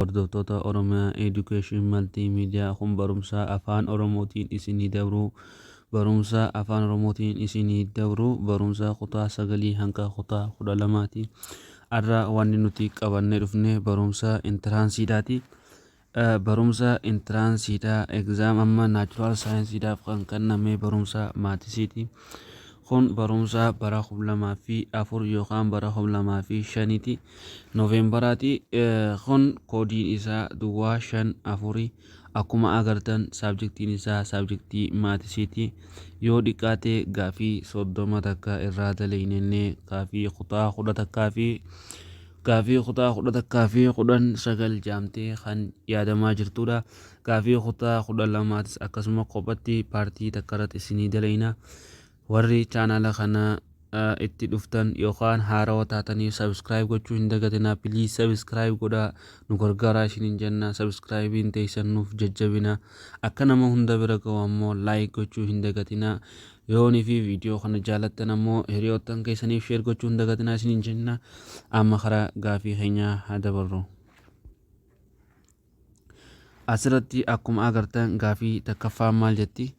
Hordoftoota Oromiyaa Education Multimedia kun barumsa afaan Oromootiin isinii dabru barumsa afaan Oromootiin isinii dabru barumsa kutaa 9 hanga kutaa 12ti. Har'a wanni nuti qabannee dhufne barumsa intiraansiidhaati. Barumsa intiraansiidhaa exam amma naachuraal saayinsiidhaaf kan kenname barumsa maatisiiti. Kun barumsa bara 2004 yookaan bara 2005ti. Noovembaraati. Kun koodiin isaa duwwaa 54 akkuma agartan saabjektiin isaa saabjektii maatisiiti. Yoo dhiqaate gaafii 30 takka irraa dalaynee gaafii kutaa 10 takkaa fi gaafii kutaa 10 takkaa fi 19 jaamtee kan yaadamaa jirtudha. Gaafii kutaa 12 akkasuma qophatti paartii takka irratti isinii dalayna. Warri chaanala kana itti dhuftan yookaan haarawaa taatanii subscribe gochuu hin dagatinaa. Please subscribe godhaa, nu gargaaraa isiniin jenna. Subscribein teessan nuuf jajjabina. Akka nama hunda bira ga'u ammoo like gochuu hin dagatinaa. Yoonii fi viidiyoo kana jaalattan ammoo hiriyoottan keessaniif share gochuu hin dagatinaa isiniin jenna. Amma karaa gaafii keenyaa haa dabarru. Asirratti akkuma agartan gaafii takkaffaan maal jetti?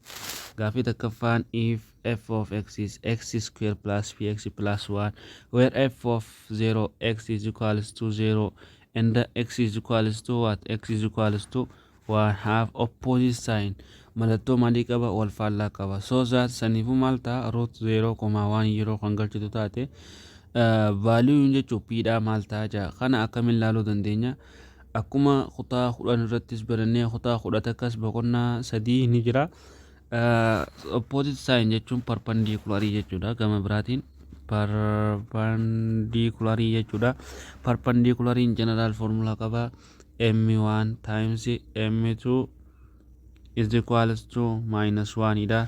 Gaafii takkaffaan if f of x is x square plus px plus 1 where f of 0 x is equals to 0 and x is equals to what? X is equals to 1 have opposite sign. Mallattoo maalii qaba? Wal faallaa qaba. So that saniifuu maal ta'a? Root 0,1 yeroo kan galchitu taate value jechuun p dha maal ta'a jaa. Kana akkamiin ilaaluu dandeenya? Akkuma kutaa 10 irrattis barannee kutaa 10 takkas boqonnaa 3 ni jira. Opposite sign jechuun perpendicular jechuudha. Gama biraatiin perpendicular jechuudha. Perpendicular in general formula qaba. M1 times M2 is equals to minus 1 dha.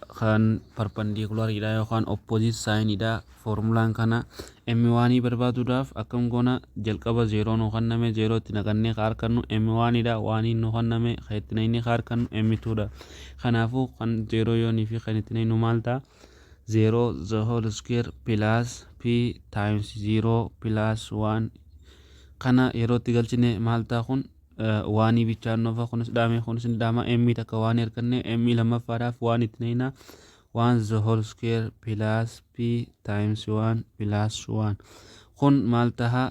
Kan perpendicular dha yookaan opposite sign dha. Formulaan kana M1 barbaaduudhaaf akkam goona jalqaba 0 nu kenname 0 itti naqannee harkannu M1 dha. 1 nu kenname itti naqannee harkannu M2 dha. Kanaafuu kan 0 yoonii fi kan itti naqnu maal ta'a? 0 the whole square plus p times 0 plus 1 kana yeroo itti galchine maal ta'a kun 1 bichaan nuufa kunis dhaama m takka 1 erganne m lammaffaadhaaf 1 itti naqna 1 the whole square plus p times 1 plus 1 kun maal ta'a?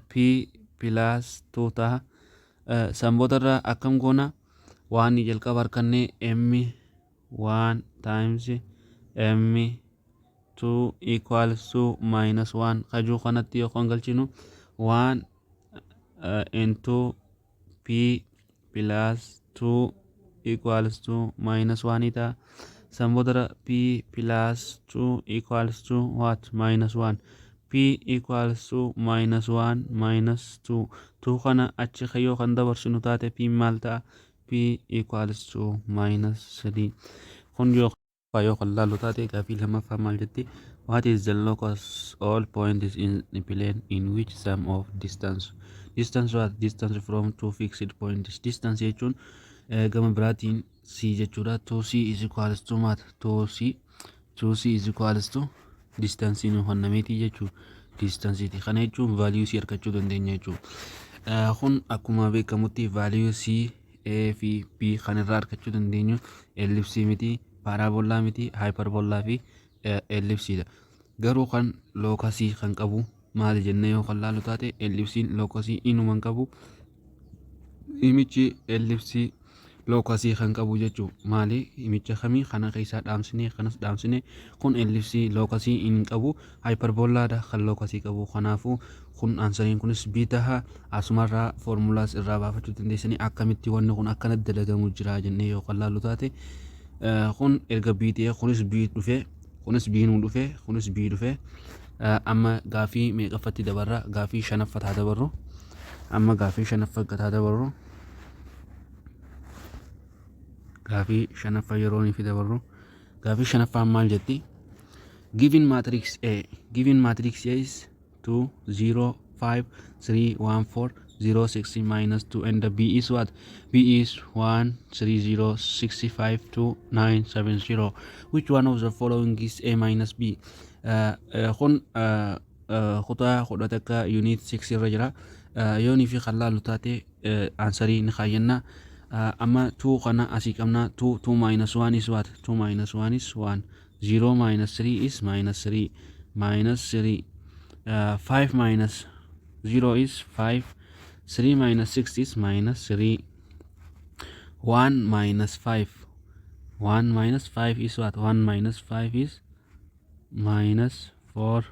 P plus 2 ta'a. Sambootarraa akkam goona? 1 jalqaba harkannee m1 times m2 equals to minus 1 kajuu kanatti yookaan galchinu 1 into p plus 2 equals to minus 1 ta'a. Sambootara p plus 2 equals to what? Minus 1. P equals to minus 1 minus 2. 2 kana achi kayyoo kan dabarsinu taate p maal ta'a? P equals to minus 3. Kun yoo kan laallu taate gaafii lammaffaa maal jetti? What is the locus all points in the plane in which sum of distance? Distance what? Distance from two fixed points. Distance jechuun gama biraatiin c jechuudha. 2c is equals to what? 2c is equals to distance nu kennameeti jechuu distance ti. Kana jechuun value c argachuu dandeenya jechuu. Kun akkuma beekamutti value c a fi b kan irraa argachuu dandeenyu ellipsii miti, parabolaa miti, hyperbolaa fi ellipsiidha. Garuu kan lookasii kan qabu maal jennee yoo kan laallu taate ellipsiin lookasii inuman qabu. Imichi ellipsii lookasii kan qabu jechuu maali? Imicha kamii kana keessaa dhaamsinee kanas dhaamsinee kun ellipsii lookasii hin qabu. Hyperbolaadha kan lookasii qabu. Kanaafuu kun ansariin kunis b taha. Asumarraa formulaas irraa baafachuu dandeessanii akkamitti wanni kun akkana dalagamu jira jennee yoo kan laallu taate kun erga b ta'e kunis b dhufe kunis b nu dhufe kunis b dhufe. Amma gaafii meeqaffatti dabarra? Gaafii shanaffataa dabarru. Amma gaafii shanaffataa dabarru. Gaafii shanaffaa yeroo ni fi dabarru. Gaafii shanaffaan maal jetti? Given matrix A. Given matrix A is 2 0 5 3 1 4 0 6 minus 2 and the B is what? B is 1 3 0 65 2 9 7 0. Which one of the following is A minus B? Kun kutaa 10 unit 6 irra jira. yoonii fi kan laallu taate aansarii ni kaayyanna. Amma 2 kana asii qabna. 2 minus 1 is what? 2 minus 1 is 1. 0 minus 3 is minus 3. Minus 3. 5 minus 0 is 5. 3 minus 6 is minus 3. 1 minus 5. 1 minus 5 is what? 1 minus 5 is minus 4.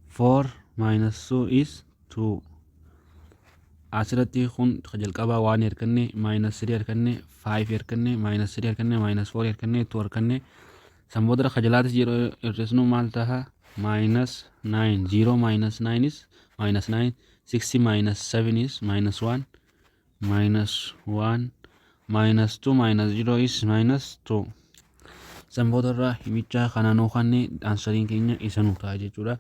4 minus 2 is 2. asirratti kun jalqabaa 1 hirkanne minus 3 hirkanne 5 hirkanne minus 3 hirkanne minus 4 hirkanne 2 hirkanne sanboodara kajalaatis yeroo hir'isnu maal taha minus 9. 0 minus 9 is minus 9. 60 minus 7 is minus 1. minus 1 minus 2 minus 0 is minus 2. sanboodara himicha kana nuu kanne ansariin keenya isa nuu ta'a jechuudha.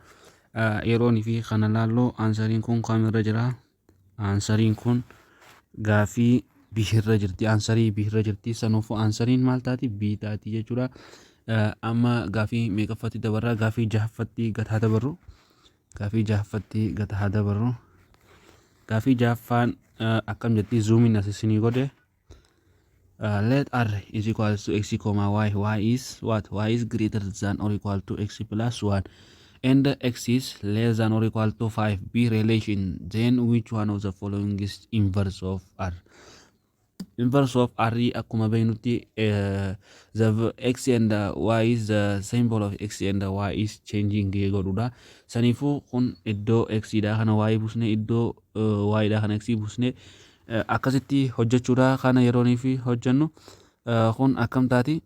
yeroon fi kana laalloo ansariin kun kamirra jira? ansariin kun gaafii bihirra jirti. ansarii bihirra jirti. sanuufuu ansariin maal taati? bii taati jechuudha. amma gaafii meeqaffatti dabarraa? gaafii jahaffatti gad haa dabarru. gaafii jahaffatti gad haa dabarru. gaafii jahaffaan akkam jetti? zoomin asisinii godhe. let r is equal to x comma y. y is what? y is greater than or equal to x plus 1 and x is less than or equal to 5. Be relation. Then which one of the following is inverse of r? Inverse of r akkuma beeknutti the x and y is the symbol of x and y is changing godhuudha. Saniifuu kun iddoo x dha kana y buusne, iddoo y dha kana x buusne akkasitti hojjechuudha. kana yeroonii fi hojjennu kun akkam taati?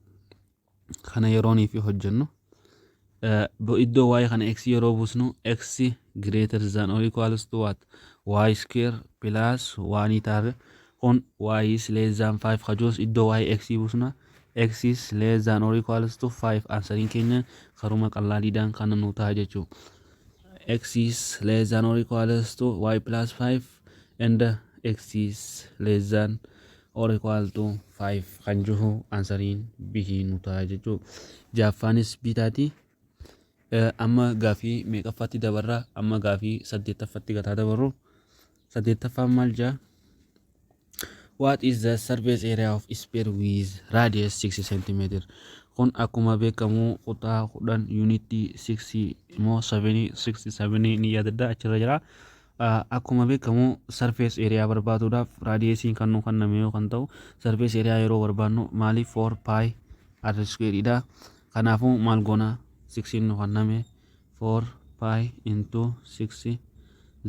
kana yeroonii fi hojjennu iddoo y kana x yeroo buusnu x greater than or equals to what? y square plus 1 taare. kun y is less than 5 kajoos iddoo y x buusna x is less than or equals to 5. ansariin keenya karuma qallaaliidhaan kana nuu ta'a jechuu. x is less than or equals to y plus 5 and x is less than or equal to 5 kan jiru ansariin bihii nuu ta'a jechuu. jaaffaanis bitaati. amma gaafii meeqaffatti dabarraa? amma gaafii 8ffatti gataa dabarru. 8ffaan maal jaa? what is the surface area of sphere with radius 6 cm? kun akkuma beekamu kutaa 10 unity 6 immoo 67 ni yaadadda achirra jira. akkuma beekamu surface area barbaaduudhaaf radiusiin kan nu kenname yoo kan ta'u surface area yeroo barbaadnu maaliif 4 pi r square dha. kanaafuu maal goona? 6 nu kenname 4 pi into 6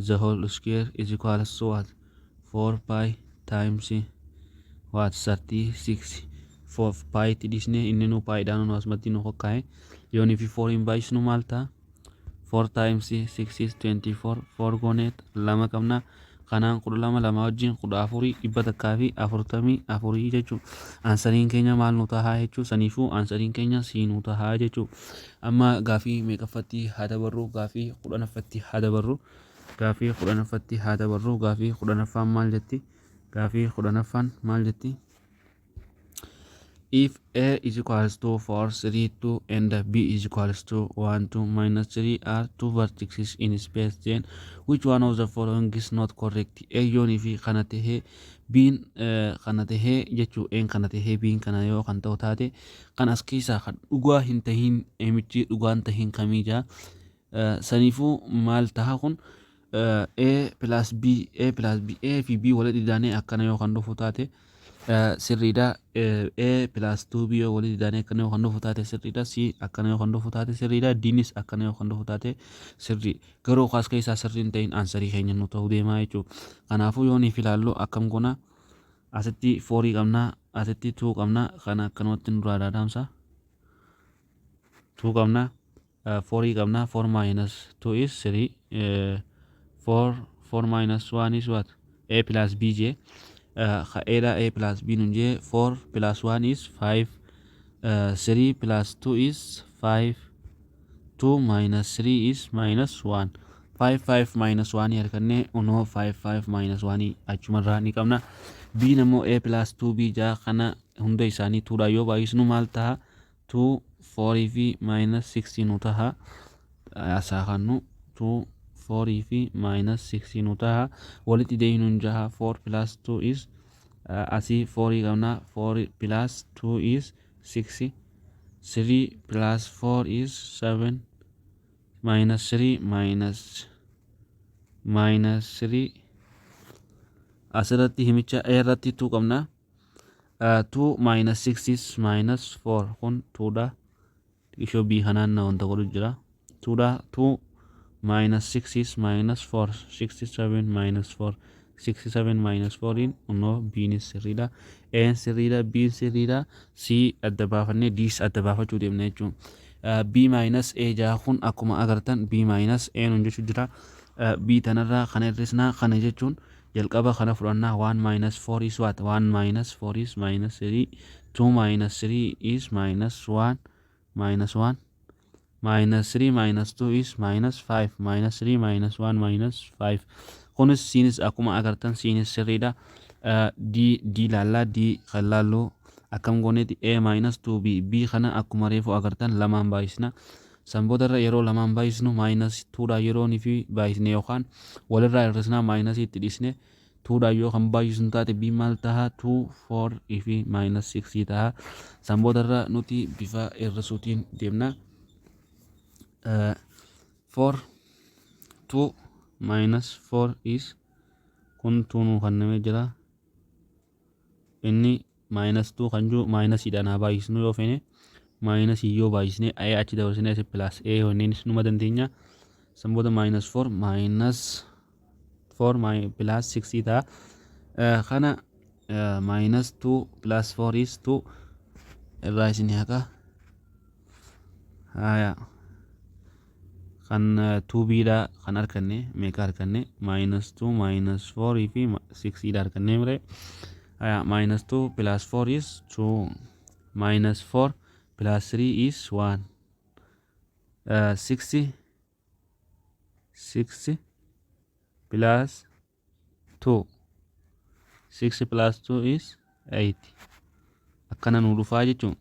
the whole square is equal to what? 4 pi times what? 36. 4 pi tidisne inni nu pi dhaan nu asumatti nu hokkaa'e yoonii fi 4 hin baay'isnu maal ta'a? 4 times 6 is 24. 4 gooneet lama qabna. kanaan 12 lama wajjin 14 dhibba takkaa fi 44 jechuu. ansariin keenya maal nu tahaa jechuu. saniifuu ansariin keenya si nu tahaa jechuu. amma gaafii meeqaffatti haa dabarru? gaafii 10ffatti haa dabarru. gaafii 10ffatti haa dabarru. gaafii 10ffaan maal jetti? gaafii 10ffaan maal jetti? if a is equals to 4 3 2 and b is equals to 1 2 minus 3 are two vertices in space, then which one of the following is not correct? a yoonii fi kana tahee b'n kana tahee jechuu. een kana tahee b'n kana yoo kan ta'u taate kan as keessaa kan dhugaa hin tahin emichi dhugaan tahin kamii jaa. saniifuu maal taha kun? a plus b a plus b a fi b walitti daanee akkana yoo kan dhufu taate sirriidha. a plus 2b yoo walitti daanee akkana yoo kan dhufu taate sirriidha. c akkana yoo kan dhufu taate sirriidha. dnis akkana yoo kan dhufu taate sirrii. garuu kaas keessaa sirrii hin ta'in ansarii keenya nu ta'uu deemaa jechuudha. kanaafuu yoonii fi ilaallu akkam goona? asitti 4 qabna, asitti 2 qabna. kana akkanumatti nu duraa daadamsa. 2 qabna, 4 qabna. 4 minus 2 is 3. 4 minus 1 is what? a plus b j. a plus b nun jee 4 plus 1 is 5. 3 plus 2 is 5. 2 minus 3 is minus 1. 5 minus 1 harkanne unoo 5 minus 1 achumarraa ni qabna. b namoo a plus 2b jaa kana hunda isaanii 2 dha yoo baay'isnu maal taha? 2 4 fi minus 16 nu taha. asaa kannu 2 4 fi minus 6 nuta walitti deebinuun jaha 4 plus 2 is asii 4 qabna 4 plus 2 is 6 3 plus 4 is 7 minus 3 minus 3 asirratti himicha irratti 2 qabna 2 minus 6 is minus 4 kun 2 dha isho b kanaan na wanta godhu jira 2 dha 2 minus 6 is minus 4 67 minus 4 67 minus 4 in uno b ni sirriidha a sirriidha b sirriidha c adda baafanne d adda baafachuu deemna jechuun b minus a jaa kun akkuma agartan b minus a nun jechuu jira b tanarraa kana hir'isnaa kana jechuun jalqaba kana fudhannaa 1 minus 4 is what 1 minus 4 is minus 3 2 minus 3 is minus 1 minus 1 minus 3 minus 2 is minus 5 minus 3 minus 1 minus 5 kunis sinis akkuma agartan sinis sirriidha d laallaa d qallallu akkam gooneeti a minus 2b b kana akkuma reefu agartan lamaan baay'isna sanboodarra yeroo lamaan baay'isnu minus 2 dha yeroo ni fi baay'isne yookaan walirraa hir'isnaa minus itti dhiisne 2 dha yoo kan baay'isnu taate b maal taha 2 4 fi minus 6 taha sanboodarra nuti bifa hir'isuutiin deemna 4 2 minus 4 is kun 2 nu kanname jira inni minus 2 kan jiru minus idhaan baay'isnu yoo feene minus yoo baay'isne a achi dabarsine as plus a wanneenis numa dandeenya sanbooda minus 4 minus 4 plus 6 ta'a kana minus 2 plus 4 is 2 irraa isin haqa haya kan 2b dha kan arkanne meeqa arkanne minus 2 minus 4 fi 6 dha arkanne mire minus 2 plus 4 is 2 minus 4 plus 3 is 1 60 plus 2 6 plus 2 is 8 akkana nu dhufaa jechuun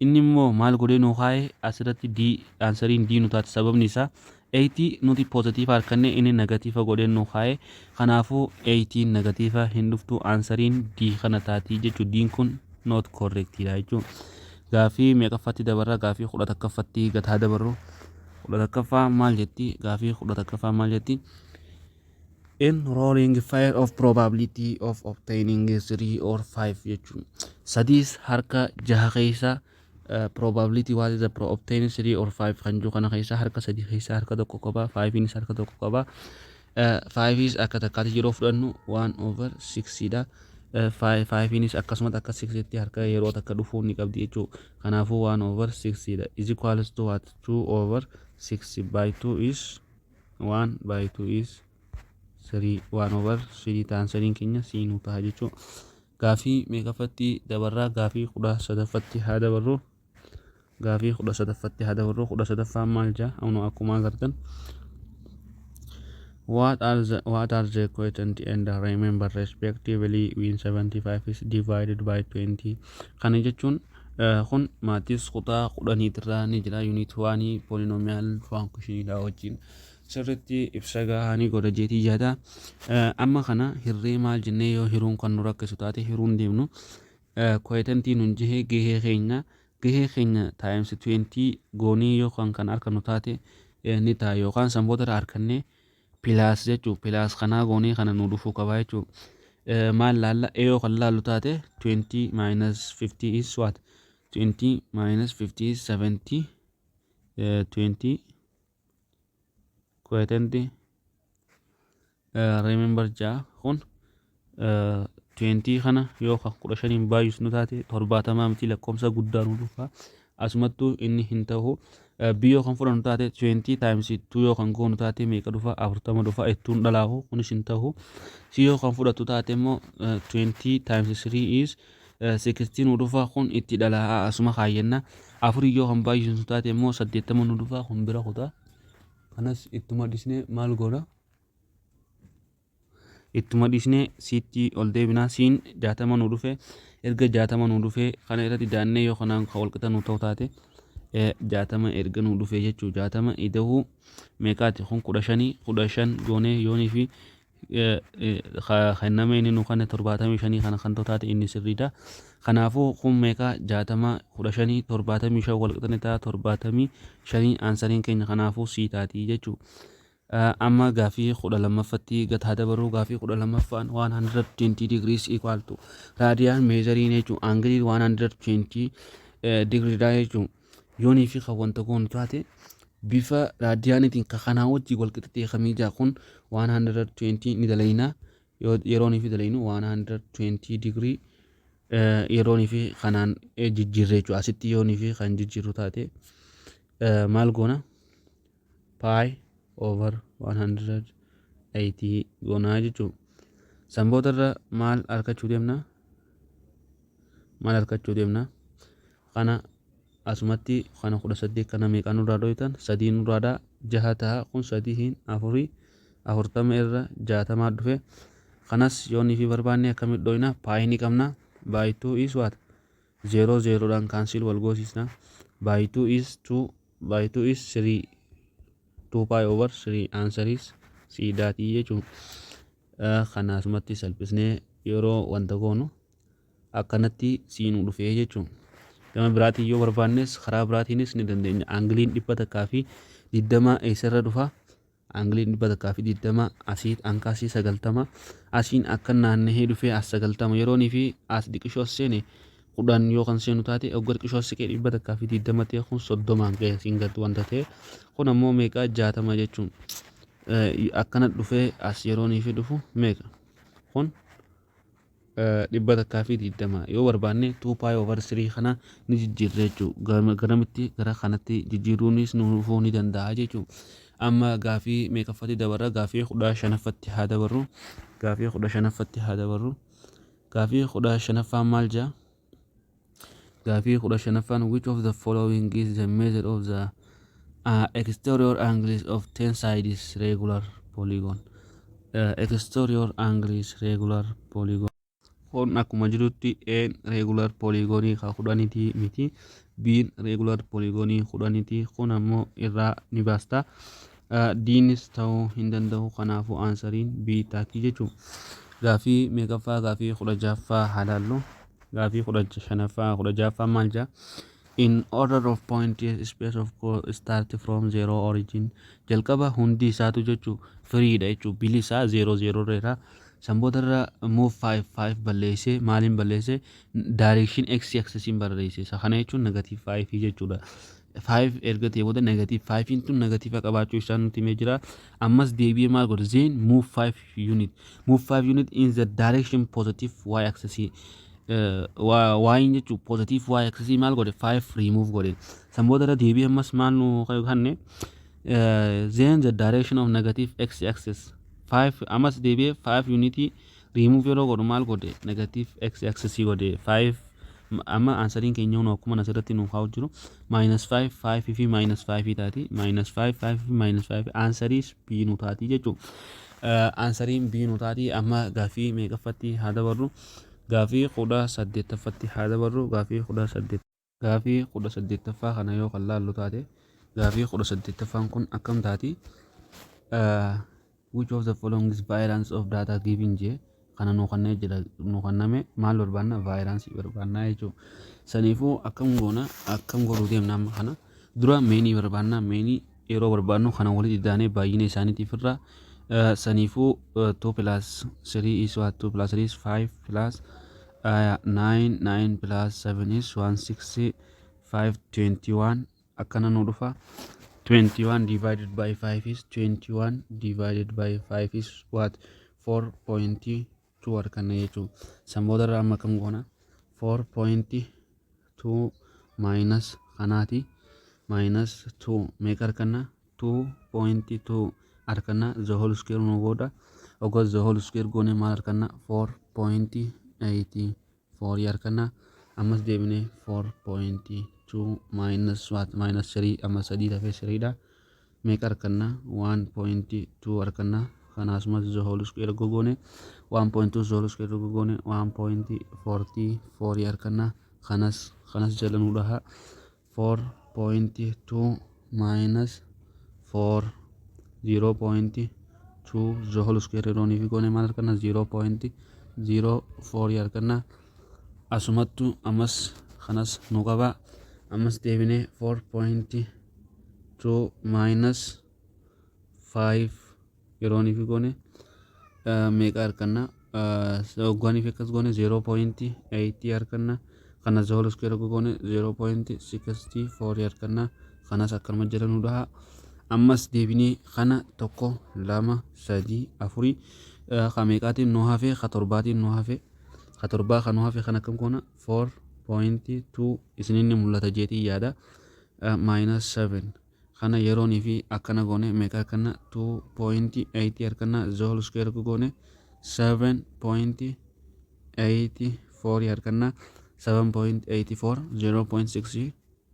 inni immoo maal godhee nu kaaye asirratti d ansariin d nu taate sababni isaa 80 nuti positive arkanne inni negative godhee nu kaaye kanaafuu 80 negative hin dhuftu ansariin d kana taati jechuun d kun not correct dha jechuun gaafii meeqaffatti dabarra gaafii 11ffatti gataa dabarru 11ffaa maal jetti gaafii 11ffaa maal jetti enrolling fire of probability of obtaining 3 or 5 jechuun sadiis harka jaha keessa probability what is the obtaining 3 or 5 kan jiru kana keessa harka sadii keessa harka tokko qaba 5 inis harka tokko qaba 5 is akka takkaatti yeroo fudhannu 1 over 6 dha 5 inis akkasumas akka 6 tti harka yeroo takka dhufuu ni qabdi jechuu kanaafuu 1 over 6 dha is equals to what 2 over 6 by 2 is 1 by 2 is 3 1 over 3 ta'an sadiin keenya c nu ta'a jechuu gaafii meeqaffatti dabarraa gaafii 13ffatti haa dabarru gaafii 13ffatti haa dabarru 13ffaan maal jaa ammoo akkuma agartan what are the quotient and remember respectively when 75 is divided by 20 kana jechuun kun maatis kutaa 10 irraa ni jira unit 1 polynomial function dha wajjin sirriitti ibsa gahaanii godha jeetii jaata amma kana hirree maal jennee yoo hiruun kan nu rakkisu taate hiruun deemnu quotientii nun jehee gahee keenya times 20 goonii yookaan kan arkannu taate ni ta'a yookaan sanboota harkannee pilaas jechuu pilaas kanaa goonii kana nu dhufuu qabaa jechuu maal laalla yoo kan laallu taate 20 minus 50 is what 20 minus 50 is 70 20 quotient remember jaa kun 20 kana yoo kan 15 baay'isnu taate 70 miti lakkoomsa guddaa nu dhufa asumattuu inni hin ta'u b yoo kan fudhannu taate 20 times 2 yoo kan goonu taate meeqa dhufa 40 dhufa ittuun dhalaahu kunis hin ta'u c yoo kan fudhattu taate immoo 20 times 3 is 16 nu dhufa kun itti dhalaa asuma kaayyenna afurii yoo kan baay'isnu taate immoo 80 nu dhufa kun bira kutaa kanas ittuma dhisne maal godha ittuma dhisne sitti ol deebinaa siin 60 nu dhufe erga 60 nu dhufe kana irratti daannee yoo kanaan wal qixa nu ta'u taate jaatama erga nu dhufee jechuu jaatama ida'uu meeqaati kun 15 goonee yoonii fi kenname inni nu kana 75 kana kan taate inni sirriidha. Kanaafuu kun meeqa jaatama 15 75 wal qixxee ta'a 75 aansariin keenya kanaafuu sii taati jechuu. Amma gaafii 12ffatti gataa dabaruu gaafii 12ffaan 120 degrees equal to raadiyaan meezariin jechuun aangilii 120 digriidha jechuun yoonii fi kan wanta goonu taate bifa raadiyaanitiin ka kanaa wajjii wal qixxee kamii jaa kun 120 ni dalaynaa yeroonii fi dalaynu 120 digrii yeroonii fi kanaan jijjiirree jechuudha. Asitti yoonii fi kan jijjiirru taate maal goona pi over 180 goonaa jechuudha. Sanboodarra maal argachuu deemna kana asumatti kana 18 kana meeqaan nurraa dho'itan 3 nurraadhaa 6 ta'a kun 3 hin 4 40 irra 60 dhufe kanas yoonii fi barbaanne akkamitti dho'ina paayi ni qabna by 2 is what 0 0 dhaan cancel wal goosisna by 2 is 2 by 2 is 3 2 pi over 3 answer is c daatii jechuun kana asumatti salphisnee yeroo wanta goonu akkanatti siinuu dhufee jechuun. Gama biraatiin yoo barbaannes karaa biraatiinis ni dandeenya. Aangiliin 100 fi 20 eessarra dhufa? Aangiliin 100 fi 20 asii hanga asii 90 asiin akka naannahee dhufee as 90 yeroonii fi as dhiqishoo seene 10 yoo kan seenu taate ogga dhiqishoo siqee 100 fi 20 ta'e kun 30 ga'e siin galtu wanta ta'e kun ammoo meeqa 60 jechuun akkana dhufee as yeroonii fi dhufu meeqa kun 100 fi 20 yoo barbaanne 2 pi over 3 kana ni jijjiirree jechuudha. Garamitti gara kanatti jijjiiruunis nu dhufuu ni danda'a jechuudha. Amma gaafii meeqaffatti dabarra gaafii 15ffatti haa dabarru gaafii 15ffatti haa dabarru gaafii 15ffaan maal jaa gaafii 15ffaan which of the following is the measure of the exterior angles of 10 sides regular polygon. Exterior angles regular polygon kun akkuma jirutti A regular polygonii ka 10 miti B regular polygonii 10 kun ammoo irraa ni baasta. Diinis ta'uu hin danda'u kanaafuu aansariin B taati jechuudha. Gaafii meeqaffaa gaafii 16ffaa haa ilaallu gaafii 15ffaa 16ffaa maal jaa in order of points space of start from zero origin jalqaba hundi isaatu jechuu firiidha jechuu billi isaa 00 irraa sanboodarra move 5 balleessee maaliin balleessee direction x axisiin barreesse isa kana jechuun negative 5 jechuudha. 5 erga ta'e booda negative 5 tun negative qabaachuu isaa nutti himee jira. Ammas deebi'ee maal godhe zeen move 5 unit in the direction positive y axis y jechuun positive y axis maal godhe 5 remove godhe sanboodarra deebi'ee ammas maal nu kanne then the direction of negative x axis 5 ammas deebi'ee 5 unity remove yeroo godhu maal godhe negative x axis godhe 5 amma ansariin keenya hunda akkuma asirratti nuuf haa jiru -5 5 fi -5 taati -5 5 fi -5 ansariis b nu taati jechuudha. Ansariin b nu taati. Amma gaafii meeqaffatti haa dabarru gaafii 18ffatti haa dabarru gaafii 18ffaa kana yoo kan laallu taate gaafii 18ffaan kun akkam taati which of the following is variance of data given j kana nu kanname maal barbaanna variance barbaanna jechuudha. Saniifuu akkam godhuu deemna amma kana dura meenii barbaanna meenii yeroo barbaannu kana walitti daanee baay'ina isaaniitiif irraa saniifuu 2 plus 3 is what 2 plus 3 is 5 plus 9 9 plus 7 is 160 5 21 akkana nu dhufa 21 divided by 5 is 21 divided by 5 is what 4.2 arganna jechuudha. Sanboodarra amma kam goona 4.2 minus kanaati minus 2 meeqa arganna 2.2 arganna the whole square nu booda ogos the whole square goone maal arganna 4.84 arganna ammas deebine 4.2 minus what minus 3 amma 3 dafee 3 dha meeqa arganna 1.2 arganna kanasumas the whole square goone 1.2 the whole square goone 1.44 arganna kanas jala nu dhaha 0.2 minus 4 0.2 the whole square yeroo fi goone maal arganna 0.04 arganna asumattu ammas kanas nu qaba ammas deebine 4.2 minus 5 yeroo fi goone meeqa arganna waggaanii fi akkas goone 0.8 arganna kana the whole square goone 0.64 arganna kanas akkanuma jedhanuu dhaha ammas deebinee kana tokko lama sadii afurii ka meeqaatiin nu hafe ka torbaatiin nu hafe ka torbaa kan nu hafe kan akkam goona 4.2 isininni mul'ata jeetii yaada minus 7 kana yeroonii fi akkana goone meeqa arganna 2.8 arganna the whole square goone 7.84 arganna 7.84 0.64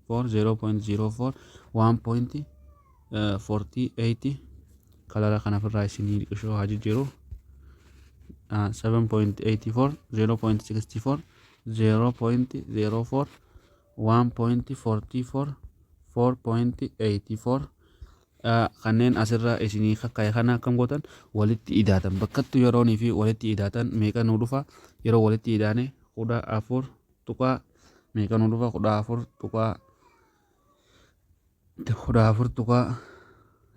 0.04 1.48 kalara kana firraa isinii dhiqishoo haa jijjiiru 7.84 0.64 0.04 1.44 4.84 kanneen asirraa isinii kakkaa'e kana akkam gootan walitti idaatan bakkattu yeroonii fi walitti idaatan meeqa nu dhufa yeroo walitti idaane 14 tuqaa meeqa nu dhufa 14 tuqaa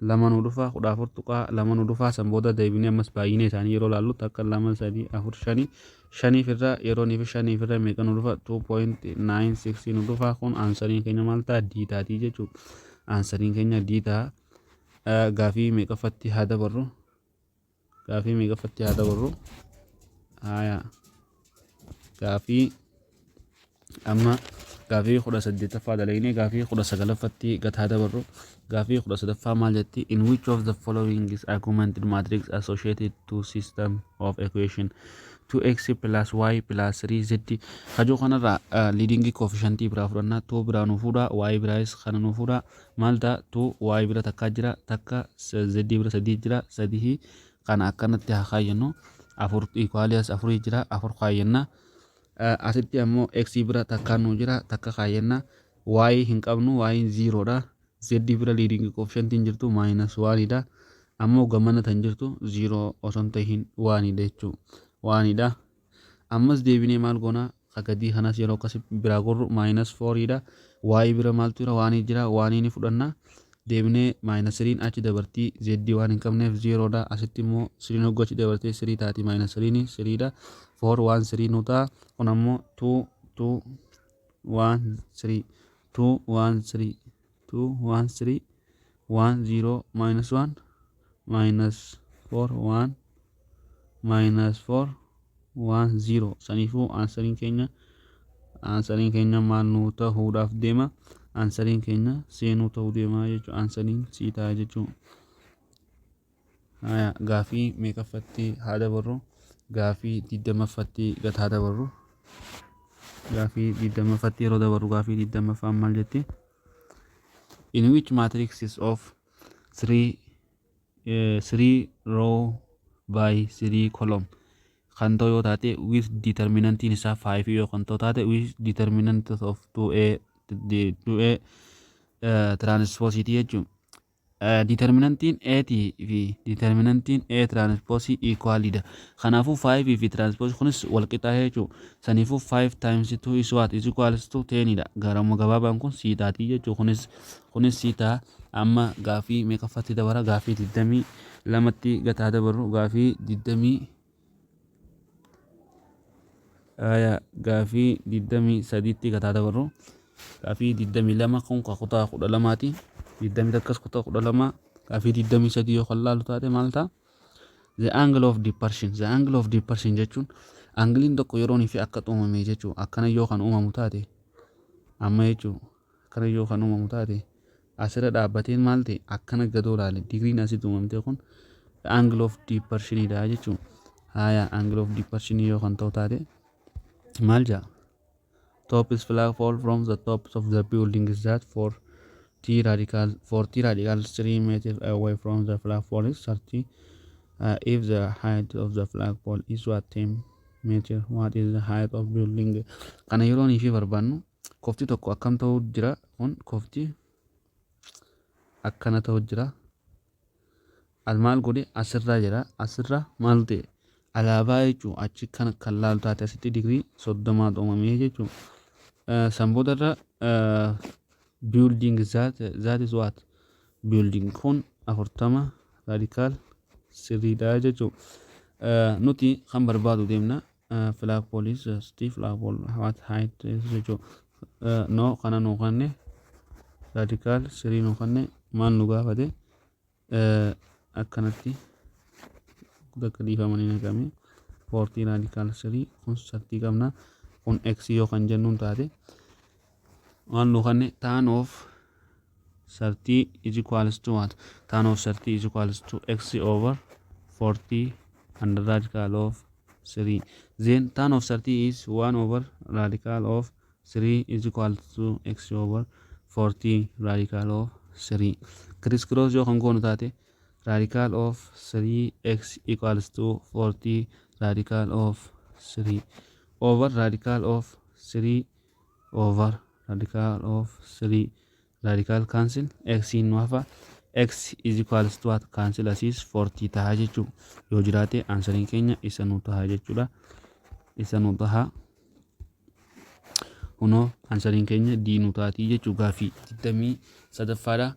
lama nu dhufa 14 tuqaa lama nu dhufa san booda deebinee ammas baay'ina isaanii yeroo laallu takka 2 3 4 5 shaniif irraa yeroonii fi shaniif irraa meeqa nu dhufa 2.96 nu dhufa kun aansariin keenya maal ta'a diitaatii jechuudha aansariin keenya diitaa gaafii meeqaffatti haa dabarru haya gaafii amma gaafii 18ffaa dalagne gaafii 19ffatti gad haa dabarru gaafii 18ffaa maal jetti in which of the following is augmented matrix associated to system of equation 2x plus y plus 3z kajoo kanarraa leading coefficient biraa fudhannaa 2 biraa nu fuudha y biraas kana nu fuudha maal ta'a 2 y bira takka jira takka z bira 3 jira 3 kana akkanatti haa kaayyannu 4 equals 4 jira 4 kaayyanna asitti ammoo x bira takka nu jira takka kaayyanna y hin qabnu y 0 dha z bira leading coefficient hin jirtu -1 dha ammoo gamana tan jirtu 0 osoo hin 1 dha jechuudha waanidha ammas deebinee maal goona kagadii kanas yeroo akkas biraa gorru -4 dha y bira maaltu jira waanii jira waanii ni fudhanna deebinee -3 achi dabartii z waan hin qabneef 0 dha asitti immoo 3 hoggu achi dabartee 3 taati -3 3 dha 4 1 3 nu ta'a kun ammoo 2 2 1 3 2 1 3 2 1 3 1 0 -1 -4 1 -4 1 0 saniifuu aansariin keenya maal nu ta'uudhaaf deema aansariin keenya seenuu ta'uu deema jechuudha aansariin sii ta'a jechuudha gaafii meeqaffatti haa dabarru gaafii 20ffatti gad haa dabarru gaafii 20ffatti yeroo dabarru gaafii 20ffaan maal jetti in which matrix is of 3 row by 3 column kan ta'u yoo taate with determinantiin isaa 5 yoo kan ta'u taate with determinant of 2a transposite jechuun determinantiin a fi determinantiin a transposite equalidha kanaafuu 5 fi transposite kunis wal qixaa jechuudha saniifuu 5 times 2 is what is equals to 10 dha garammoo gabaabaan kun siitaatii jechuudha kunis siitaa amma gaafii meeqaffatti dabara gaafii 22tti gataa dabarru gaafii 23tti gataa dabarru gaafii 22 kun kutaa 12ti 20 takkas kutaa 12 gaafii 23 yoo kan laalu taate maal ta'a the angle of depression jechuun angiliin tokko yeroon fi akka uumame jechuudha akkana yoo kan uumamu taate amma jechuudha akkana yoo kan uumamu taate asirra dhaabbateen maal ta'e akkana gadoo laale digriin asitti uumamte kun angle of depression dha jechuudha haya angle of depression yoo kan ta'u taate maal jaa top is flag fall from the tops of the building is that 40 radicals 3 meters away from the flagpole is 30 if the height of the flagpole is what 10 meter what is the height of building kana yeroon fi barbaannu qofti tokko akkam ta'uu jira kun qofti akkana ta'uu jira maal godhe asirraa jira asirra maal ta'e alaabaa jechuun achi kan laalu taate asitti digirii 30 uumamee jechuun sanboodarra building that is what building kun 40 raadikaal sirriidha jechuun nuti kan barbaadu deemna flag police Steve flag what height jechuun no kana nu kanne raadikaal sirrii nu kanne maal nu gaafate akkanatti bakka dhiifamanii naqame 40 raadikaal sirrii kun sartii qabna kun x yoo kan jennuun taate maal nu kanne tan of 30 is equals to what tan of 30 is equals to x over 40 and the radical of 3 then tan of 30 is 1 over radical of 3 is equal to x over 40 radical of 3 crisscross yoo kan goonu taate radical of 3x equals to 40 radical of 3 over radical of 3 over radical of 3 radical cancel x in wafa x is equals to what cancel asis 40 taha jechuudha yoo jiraate answering keenya isa nu taha jechuudha isa nu taha huno answering keenya d nu taati jechuu gaafii 23ffaadha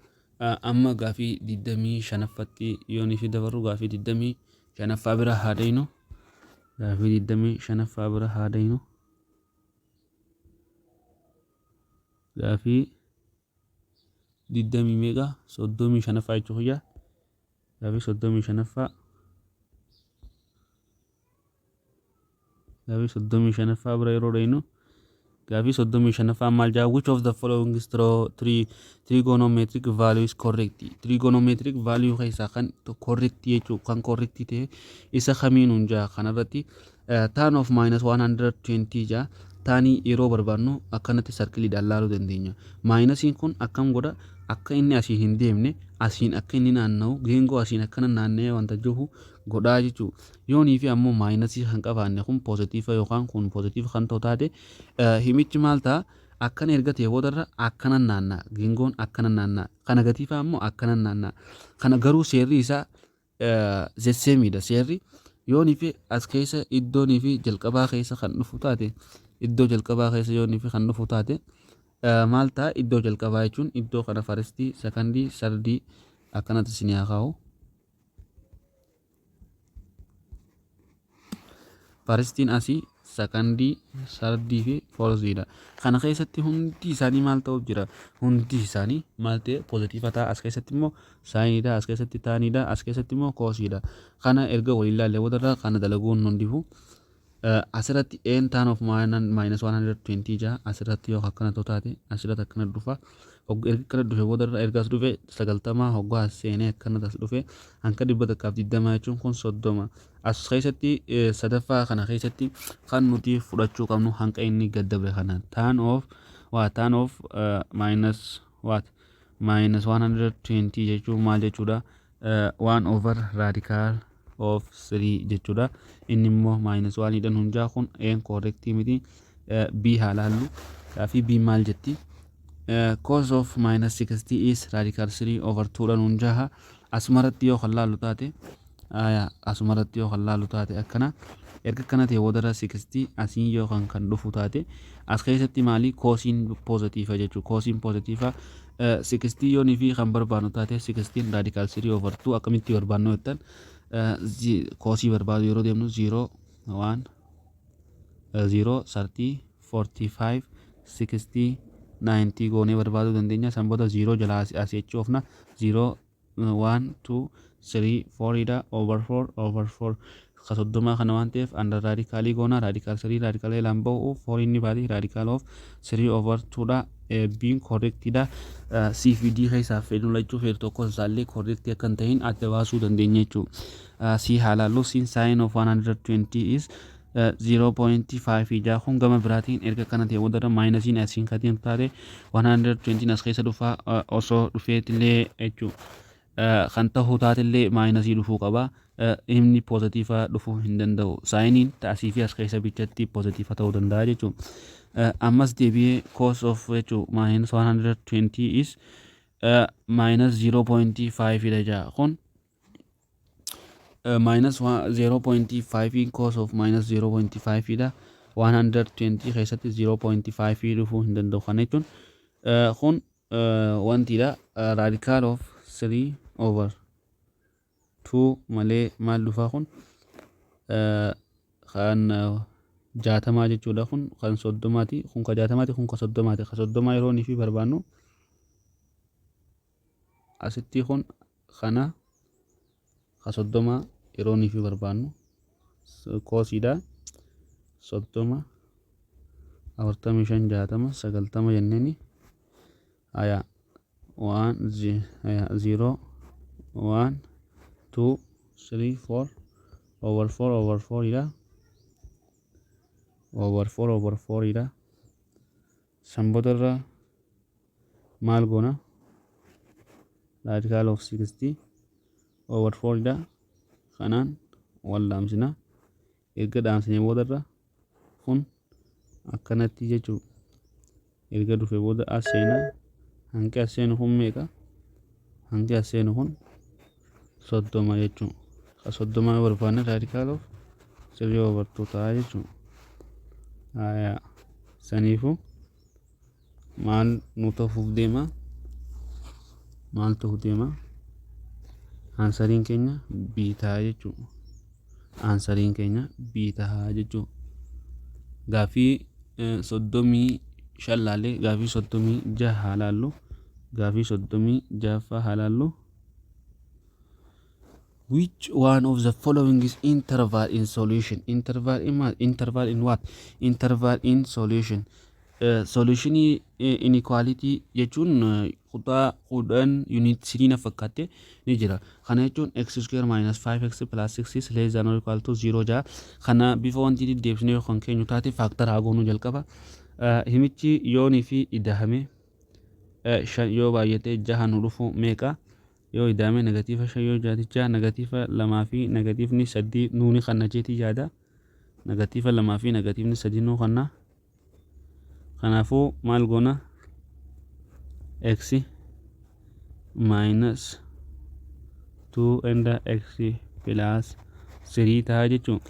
amma gaafii 25ffatti yooni fi dabaru gaafii 25ffaa bira haadaynu gaafii 25ffaa bira haadaynu gaafii 20 meeqa 35ffaa jechuudha gaafii 35ffaa gaafii 35ffaa bira yeroo dhaynu gaafii 35ffaa maal jaa which of the following is trigonometric value is correct trigonometric value keessaa kan correct jechuu kan correct ta'e isa kamiinuun jaa kanarratti tan of -120 jaa taanii yeroo barbaadnu akkanatti sarkiliidhaan laaluu dandeenya maayinasiin kun akkam godha akka inni asiin hin deemne asiin akka inni naanna'u geengoo asiin akkana naanna'ee wanta jiru godhaa jechuu yoonii fi ammoo maayinasii kan qabaanne kun poozitiifa yookaan kun poozitiifa kan ta'u taate himichi maal ta'a akkana erga ta'e boodarra akkana naanna'a geengoon akkana naanna'a kana negatiifa ammoo akkana naanna'a kana garuu seerri isaa zesseemiidha seerri yoonii fi as keessa iddoonii fi jalqabaa keessa kan dhufu taate iddoo jalqabaa keessa yoonii fi kan dhufu taate maal ta'a iddoo jalqabaa jechuun iddoo kana faristii sakandii sardii akkanatti isin haa kaa'u faristiin asii sakandii sardii fi foorziidha kana keessatti hundi isaanii maal ta'uuf jira hundi isaanii maal ta'e poozitiifa ta'a as keessatti immoo saayiniidha as keessatti taaniidha as keessatti immoo koosiidha kana erga waliin ilaalle boodarra kana dalaguun hundifu asirratti n tan of -120 jaa asirratti yoo akkana taate asirratti akkana dhufa erga akkana dhufe boodarra ergaas dhufe 90 hoggaa seenee akkana tas dhufe hanka 120 jechuun kun 30 as keessatti sadaffaa kana keessatti kan nuti fudhachuu qabnu hanqa inni gaddabre kana tan of -120 jechuun maal jechuudha 1 over radical of 3 jechuudha inni immoo -1 dhan hunjaa kun n correctii miti b haalaallu fi b maal jetti cos of -60 is radical 3 over 2 dhan hunjaa asumarratti yoo kalaallu taate asumarratti yoo kalaallu taate akkana erga kana ta'e boodarra 60 asiin yoo kan dhufu taate as keessatti maali koosiin poozitiifa jechuu koosiin poozitiifa 60 yoonii fi kan barbaadnu taate 16 radical 3 over 2 akkamitti barbaadnu jettan koosii barbaadu yeroo deemnu 0 1 0 30 45 60 90 goonee barbaaduu dandeenya san booda 0 jala asii achi oofna 0 1 2 3 4 dha over 4 ka 30 kana waan ta'eef under radicaalii goona radical 3 radical laan ba'u 4 inni baati radical of 3 over 2 dha being corrected dha CVD keessaa fedhu lachuu feeru tokko isaallee correct akka hin ta'in adda baasuu dandeenya jechuudha si haalaallu sin sin of 120 is 0.5 ija kun gama biraatiin erga kana ta'e boodarra maayinasiin asiin katiin taate 120 as keessa dhufaa osoo dhufeetillee jechuudha kan ta'uu taatellee maayinasii dhufuu qaba inni poozitiivaa dhufuu hin danda'u. Saayiniin taasii fi as keessa bichatti poozitiiva ta'uu danda'a jechuudha. Ammas deebi'ee cos of jechuudha minus 120 is minus 0.5 dha jaa kun minus 0.5 cos of minus 0.5 dha 120 keessatti 0.5 dhufuu hin danda'u. Kana jechuun kun wantidha radical of 3 over 2 malee maal dhufaa kun kan 60 jechuudha. Kun kan 30ti, kun kan 60ti, kun kan 30ti. Kan 30 yeroo inni fi barbaannu asitti kun kana kan 30 yeroo inni fi barbaannu koosiidha 30 45 60 90 jenneeni aya 1 0 1 2 3 4 over 4 over 4 ida over 4 over 4 ida sambodarra maal goona radical of 60 over 4 ida kanaan wal dhaamsina. Erga dhaamsine boodarra kun akkanatti jechuudha. Erga dhufe booda as seena hanqi as seenu kun meeqa? Hanqi as seenu kun 30 jechuudha. Ka 30 barbaanne radical of 3 over 2 ta'a jechuudha. Saniifu maal nu ta'uuf deema? Maal ta'uuf deema? Aansariin keenya B ta'a jechuudha. Aansariin keenya B ta'a jechuudha. Gaaffii 35 laallee gaaffii 36 haa laallu. Gaaffii 36 haa laallu. Which one of the following is interval in solution? Interval in what? Interval in what? Interval in solution. Solution inequality jechuun kutaa kudhan unit 3 na fakkaate ni jira. Kana jechuun x square minus 5x plus 6 is less than or equal to 0 jaa. Kana bifa wanti deebisnee kan keenyu taate factor haa goonu jalqaba. Himichi yoonii fi idahame yoo baay'ate jaha nu dhufu meeqa? Yoo idahame negatiiva 5 yoo jaaticha negatiiva 2 fi negatiivni 3 nuuni kana jeeti yaada. Negatiiva 2 fi negatiivni 3 nuu kana. Kanaafuu maal goona x minus 2 and x plus 3 ta'a jechuun.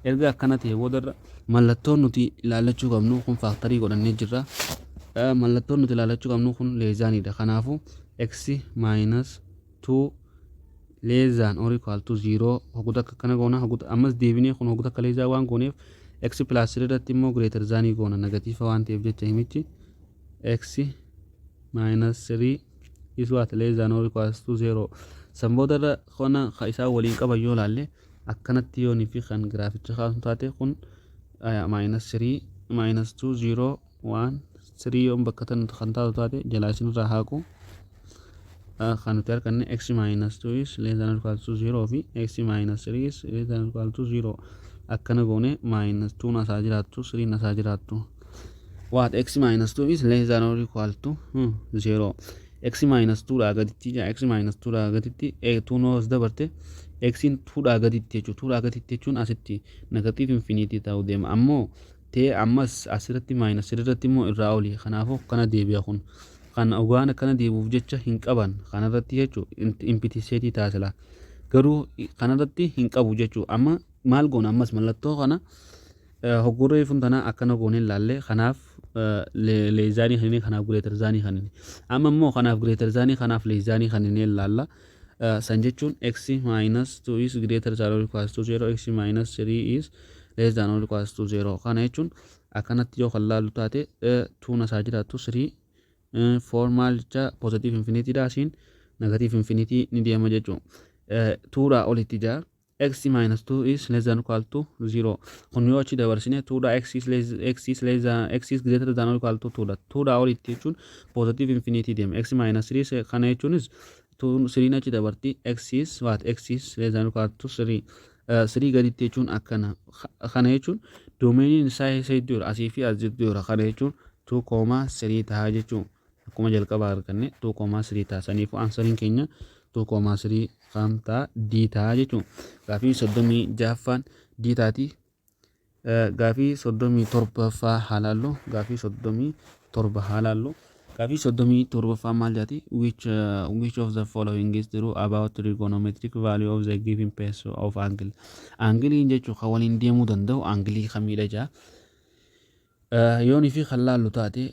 Erga akkana ta'e boodarra mallattoon nuti ilaalachuu qabnu kun faaktarii godhannee jirra. Mallattoon nuti ilaalachuu qabnu kun leezaanidha. Kanaafuu x minus 2 less than or equal to 0 hoggota akkana goona. Ammas deebinee kun hoggota akka leezaa waan gooneef x plus 3 irratti immoo greater than goona negatiiva waan ta'eef jecha himichi x minus 3 is what less than or equals to 0. Samboodarra kana isaa waliin qaban yoo laalle akkanatti yoonii fi kan giraaficha kaasu taate kun minus 3 minus 2 0 1 3 yoon bakka tan kan taatu taate jalaa isinirraa haaqu kan nuti arganne x minus 2 is less than or equals to 0 fi x minus 3 is less than or equals to 0 akkana goone minus 2 nasaa jiraattu 3 nasaa jiraattu what x minus 2 is less than or equal to 0 x minus 2 dhaa gaditti jaa x minus 2 dhaa gaditti 2 noos dabarte x in 2 dhaa gaditti jechuudha. 2 dhaa gaditti jechuun asitti negatiiv infinitii ta'uu deema. Ammoo ta'e ammas asirratti minus irratti immoo irraa oli. Kanaafuu kana deebi'a kun kan ogaan akkana deebi'uuf jecha hin qaban kanarratti jechuudha impitiseetii taasisa. Garuu kanarratti hin qabu jechuudha. Amma maal goona ammas mallattoo kana hoggurree funtanaa akkana goone ilaalle kanaaf leezaanii kanini kanaaf greater zaanii kanini. Amma immoo kanaaf greater zaanii kanaaf leezaanii kanini ilaalla. San jechuun x minus 2 is greater than or equals to 0 x minus 3 is less than or equals to 0. Kana jechuun akkanatti yoo kan laallu taate 2 nasaa jiraattu 3 4 maal jecha positive infinity dha asiin negative infinity ni deema jechuun 2 dhaa olitti jaa x minus 2 is less than or equal to 0. Kun yoo achi dabarsine 2 dhaa x is greater than or equal to 2 dha 2 dhaa olitti jechuun positive infinity deema x minus 3 kana jechuunis 3 achi dabarti x is what x is less than or equal to 3 3 gaditti jechuun akkana kana jechuun domeeniin isaa isa iddoo asii fi as iddoo kana jechuun 2,3 ta'a jechuun akkuma jalqabaa arganne 2,3 ta'a. Saniifuu ansariin keenya 2,3 kamtaa diitaa jechuun gaafii 36ffaan diitaati. Gaafii 37ffaa haalaallu gaafii 37 haalaallu gaafii 37ffaa maal jaati which of the following is true about trigonometric value of the given piece of angle. Angiliin jechuun kan waliin deemuu danda'u angilii kamiidha jaa. Yoonii fi kan laallu taate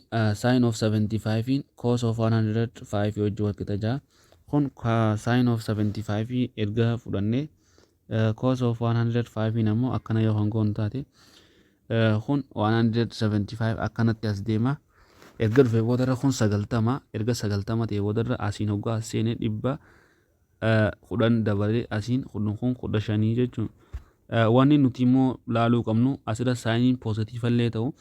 sin of 75 cos of 105 wajji wal qixa jaa. Kun sin of 75 erga fudhannee cos of 105 ammoo akkana yoo kan goonu taate kun 175 akkanatti as deema. Erga dhufee boodarra kun 90 erga 90 ta'e boodarra asiin hoggaa as seenee 10 dabalee asiin kun 15 jechuun. Wanni nuti immoo laaluu qabnu asirra saayiniin poozitiiva illee ta'u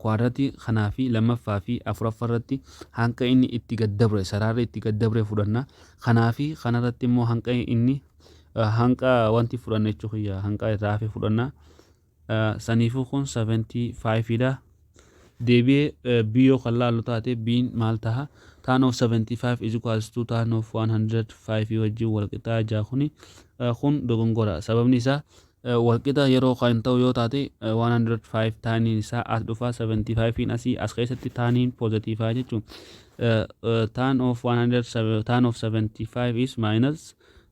kwaadratti kanaa fi lammaffaa fi afuraffaa irratti hanqa inni itti gaddabre saraarri itti gaddabre fudhanna. Kanaa fi kanarratti immoo hanqa inni hanqa wanti fudhanne jechuudha hanqa irraa hafe fudhanna. Saniifuu kun 75 dha. Deebi'ee biyyoo kan laallu taate biin maal taha tan of 75 is equals to tan of 105 wajjin walqixaa jaa kuni kun dogongora. Sababni isaa walqixa yeroo kan ta'u yoo taate 105 taaniin isaa as dhufa 75 asii as keessatti taaniin poozitiivaa jechuun tan of 75 is minus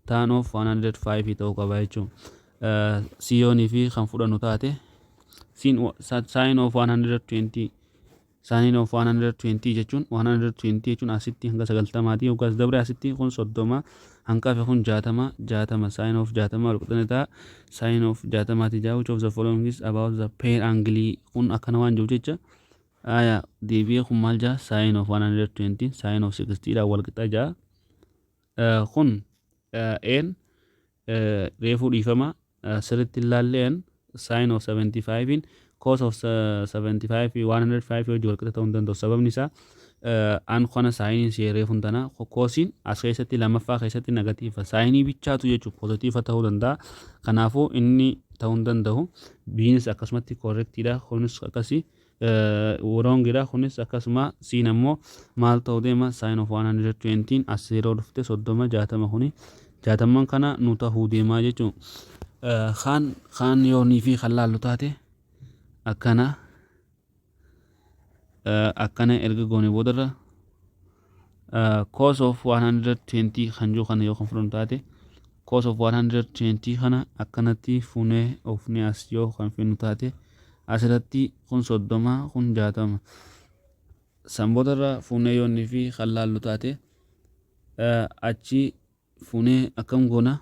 tan of 105 ta'uu qaba jechuun. Siyoonii fi kan fudhannu taate sin of 120 sin of 120 jechuun 120 jechuun asitti hanga 90 yookaas dabre asitti kun 30 hanga fi kun 60 sin of 60 walqixne ta'a sin of 60 jaa which of the following is about the pair angle kun akkana waan jiru jecha deebi'ee kun maal jaa sin of 120 sin of 60 dha walqixa jaa. Kun n reefuu dhiifama sirritti ilaalleen sin of 75 cos of 75 105 wajji walqixa ta'uu hin danda'u. Sababni isaa an kana saayiniin seeree funtana koosiin as keessatti lammaffaa keessatti negatiiva saayinii bichaatu jechuun poozitiiva ta'uu danda'a. Kanaafuu inni ta'uu hin danda'u. Biinis akkasumatti korrektiidha kunis akkasii wrongidha kunis akkasuma siin ammoo maal ta'uu deema sin of 120 as yeroo dhufte 30 60 kuni 60 kana nu ta'uu deemaa jechuun. Kaan yoonii fi kan laallu taate akkana erga goone boodarra cos of 120 kan jiru kana yoo kan fudhannu taate cos of 120 kana akkanatti fuunee ofni as yoo kan fidnu taate asirratti kun 30 kun 60 san boodarra fuunee yoonii fi kan laallu taate achi fuunee akkam goona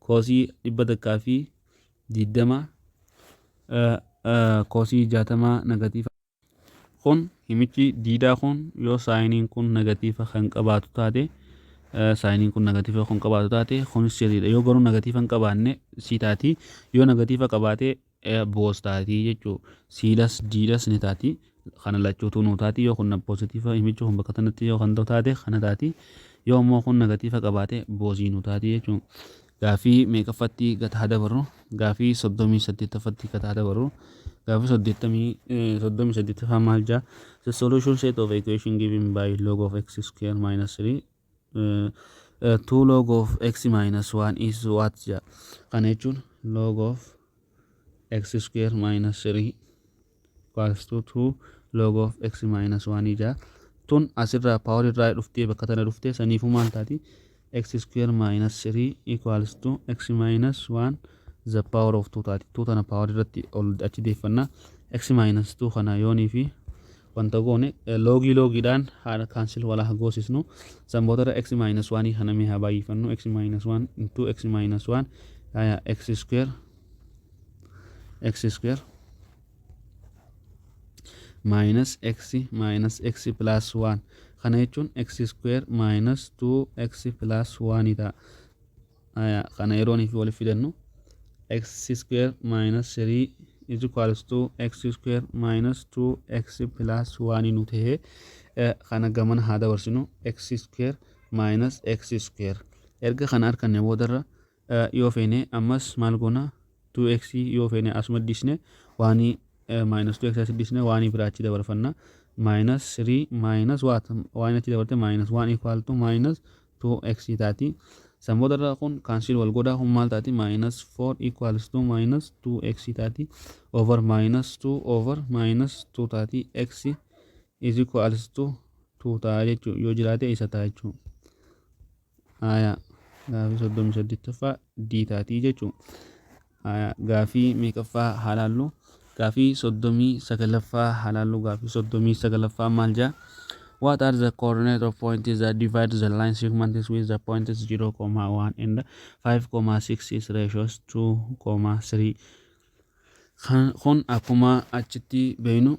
koosii 120 koosii 60 negatiiva. Kun himichi diidaa kun yoo saayiniin kun negatiiva kan qabaatu taate saayiniin kun negatiiva kan qabaatu taate kunis sirriidha. Yoo garuu negatiiva hin qabaanne sii taati yoo negatiiva qabaate boos taati jechuudha. Siidas diidas ni taati kana lachuutu nu taati yoo kun poozitiiva himichi kun bakka kanatti yoo kan ta'u taate kana taati yoo immoo kun negatiiva qabaate boosii nu taati jechuudha. Gaafii meeqaffatti gataa dabarru gaafii 38ffatti gataa dabarru gaafii 38ffaa maal jaa the solution set of equation given by log of x square minus 3 2 log of x minus 1 is what jaa kana jechuun log of x square minus 3 equals to 2 log of x minus 1 jaa tun asirraa paawar irraa dhuftee bakka tana dhuftee saniifuu maal taati x square minus 3 equals to x minus 1 the power of 2 taati 2 tana power irratti ol achi deeffanna x minus 2 kana yoonii fi wanta goone loogiidhaan haala cancel wala goosisnu san boodarra x minus 1 kana mee haa baay'ifannu x minus 1 into x minus 1 x square minus x plus 1 kana jechuun x square minus 2x plus 1 ta'a. Kana yeroonii fi waliif fidannu x square minus 3 is equals to x square minus 2x plus 1 nu ta'e kana gamana haa dabarsinu x square minus x square erga kana arganne boodarra yoo feene ammas maal goona 2x yoo feene asuma disne waanii minus 2x disne waanii biraachi dabarfanna minus 3 minus what waan itti dabarte minus 1 equal to minus 2x taati. San boodarra kun cancel wal godhaa kun maal taati minus 4 equals to minus 2x taati over minus 2 over minus 2 taati x is equals to 2 ta'a jechuudha yoo jiraate isa ta'a jechuudha. Gaafii 38ffaa d taatii jechuudha. Gaafii meeqaffaa halaallu gaafii 39ffaa halaallu gaafii 39ffaa maal jaa what are the coordinate of points that divide the line segments with the points 0,1 and 5,6 ratios 2,3 kun akkuma achitti beeynu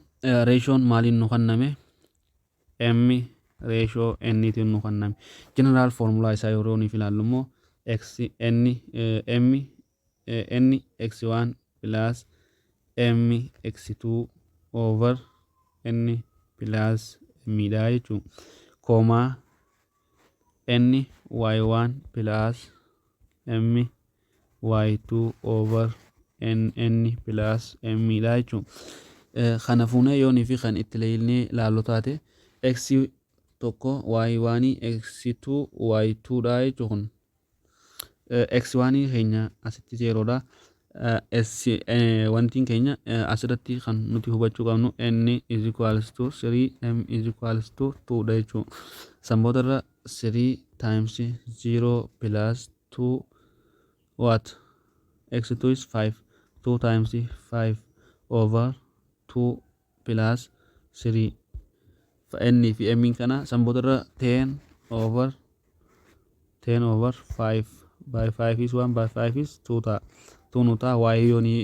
ratioon maaliin nu kenname m ratio n tiin nu kenname general formula isaa yeroo nuuf ilaallu immoo x n m n x1 plus m x2 over n plus m dha jechuun koomaa n y1 plus m y2 over n plus m dha jechuun kana fuunee yoo nuuf kan itti leelnee laallu taate x tokko y1 x2 y2 dha jechuun x1 keenya asitti 0 dha. Wantiin keenya asirratti kan nuti hubachuu qabnu n is equals to 3 m is equals to 2 dha jechuudha. San boodarra 3 times 0 plus 2 what x2 is 5 2 times 5 over 2 plus 3 n fi m kana san boodarra 10 over 5 by 5 is 1 by 5 is 2 ta'a. Tunuta y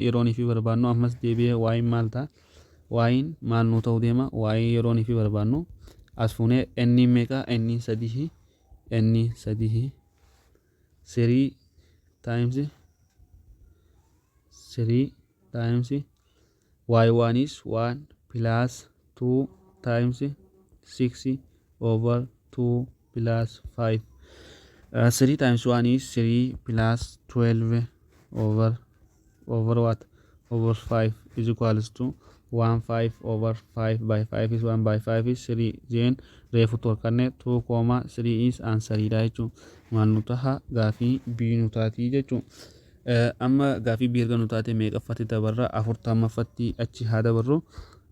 yeroo fi barbaannu ammas deebi'ee y maal ta'a y maal nu ta'uu deema y yeroo fi barbaannu as fuunee n meeqa n 3 3 times y1 is 1 plus 2 times 6 over 2 plus 5 3 times 1 is 3 plus 12 over what over 5 is equals to 1 5 over 5 by 5 is 1 by 5 is 3 then reefu torkanne 2,3 is answer dha jechuun maal nu taha gaafii b nu taati jechuun amma gaafii b erga nu taate meeqaffatti dabarra 40ffatti achi haa dabarru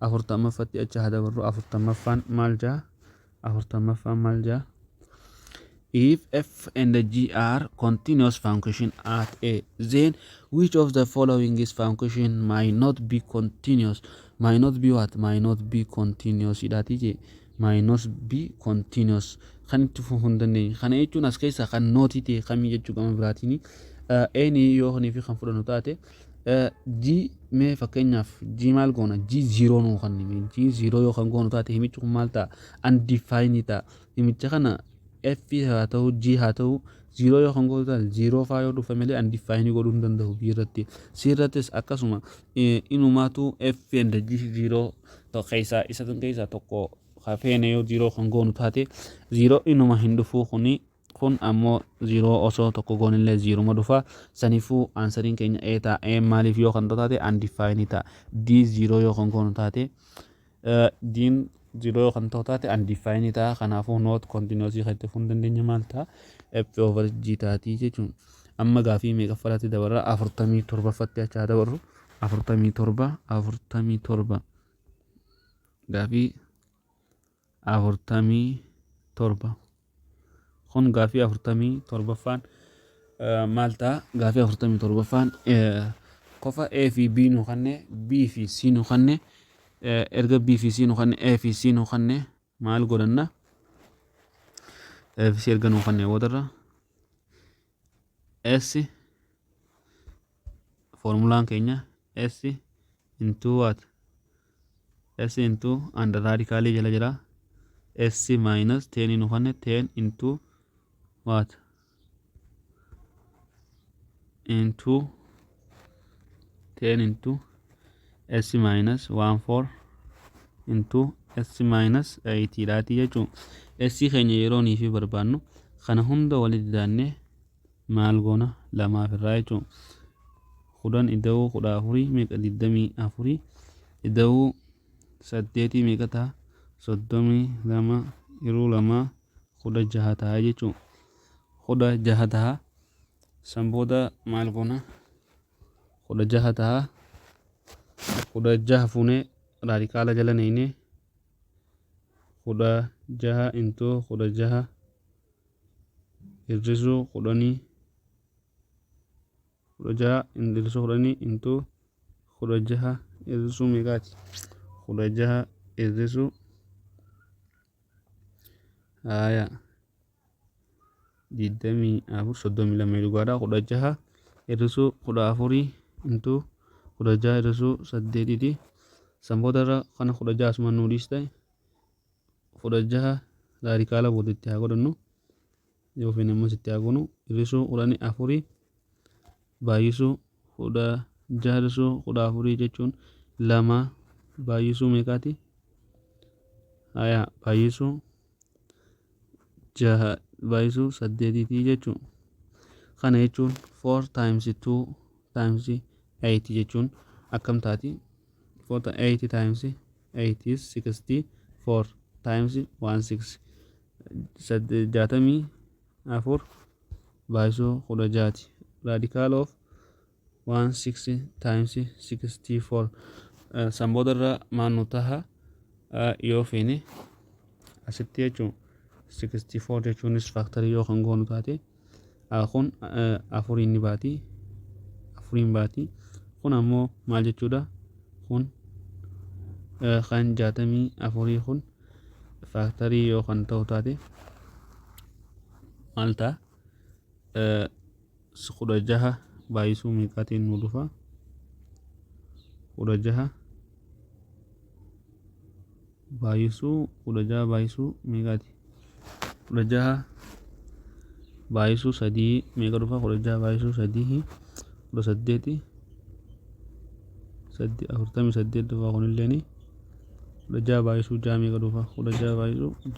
40ffaan maal jaa if f and g are continuous function at a, then which of the following is function might not be continuous? Might not be what? Might not be continuous. That is might not be continuous. Kan itti fufuu hin dandeenye. Kana jechuun as keessa kan nootii ta'e kamii jechuu gama biraatini. Any yoo kanii fi kan fudhannu taate g mee fakkeenyaaf g maal goona g 0 nuu kan g 0 yoo kan goonu taate himichi kun maal ta'a undefined ta'a. Himicha kana f haa ta'u g haa ta'u 0 yoo kan goonu taate 0 faa yoo dhufe malee undefined godhuu hin danda'u biirratti. Sirrattis akkasuma inumaatu f and g 0 keessaa isa keessaa tokko hafeene yoo 0 kan goonu taate 0 inuma hin dhufuu kun ammoo 0 osoo tokko goonillee 0 ma dhufa saniifuu answeriin keenya a ta'a. A maaliif yoo kan taate undefined ta'a. d 0 yoo kan goonu taate d 0 yoo kan taate undefined ta'a. Kanaafuu not continuous kan itti fufuu hin dandeenye maal ta'a f over g taati jechuun. Amma gaafii meeqaffaatti dabarra 47ffatti achaa dabarru 47 gaafii 47 kun gaafii 47ffaan maal ta'a gaafii 47ffaan qofa a fi b nu kanne b fi c nu kanne erga b fi c nu kanne a fi c nu kanne maal godhanna a fi c erga nu kanne boodarra s formulaan keenya s into what s into under radically jala jira s minus 10 nu kanne 10 into what into 10 into s minus 14 into s minus 80 dhaati jechuun s keenya yeroo nii fi barbaannu kana hunda walitti daannee maal goona lamaaf irraa jechuun 10 ida'uu 14 meeqa 24 ida'uu 8 meeqa ta'a 32 iruu 2 16 ta'a jechuun 16 ta'a. San booda maal goona 16 ta'a. 16 fuunee raadikaala jala neeyne 16 into 16 hir'isuu 10 16 hir'isuu 10 into 16 hir'isuu meeqaati 16 hir'isuu haya 32 dhugaadha 16 hir'isuu 14 into 16 hir'isuu 8ti. San booda irra kana 16 asuma nuu dhiista'e 16 raadikaala boodatti haa godhannu yoo feene ammas itti haa goonu hir'isuu 14 baay'isuu 16 hir'isuu 14 jechuun 2 baay'isuu meeqaati haya baay'isuu 6 baay'isuu 8ti jechuun kana jechuun 4 times 2 times 8 jechuun akkam taati 8 times 8 is 64 times 16 64 baay'isuu 16ti. Radical of 16 times 64 san booda irra maal nu taha yoo feene asitti jechuun 64 jechuunis faaktarii yoo kan goonu taate kun afuriin ni baati afuriin baati kun ammoo maal jechuudha kun kan 64 kun faaktarii yoo kan ta'u taate maal ta'a 16 baay'isuu meeqaatiin nu dhufa 16 baay'isuu meeqaati 16 baay'isuu 3 meeqa dhufa 16 baay'isuu 3 18 48 dhufa kunilleeni 16 baay'isuu 6 meeqa dhufa 16 baay'isuu 6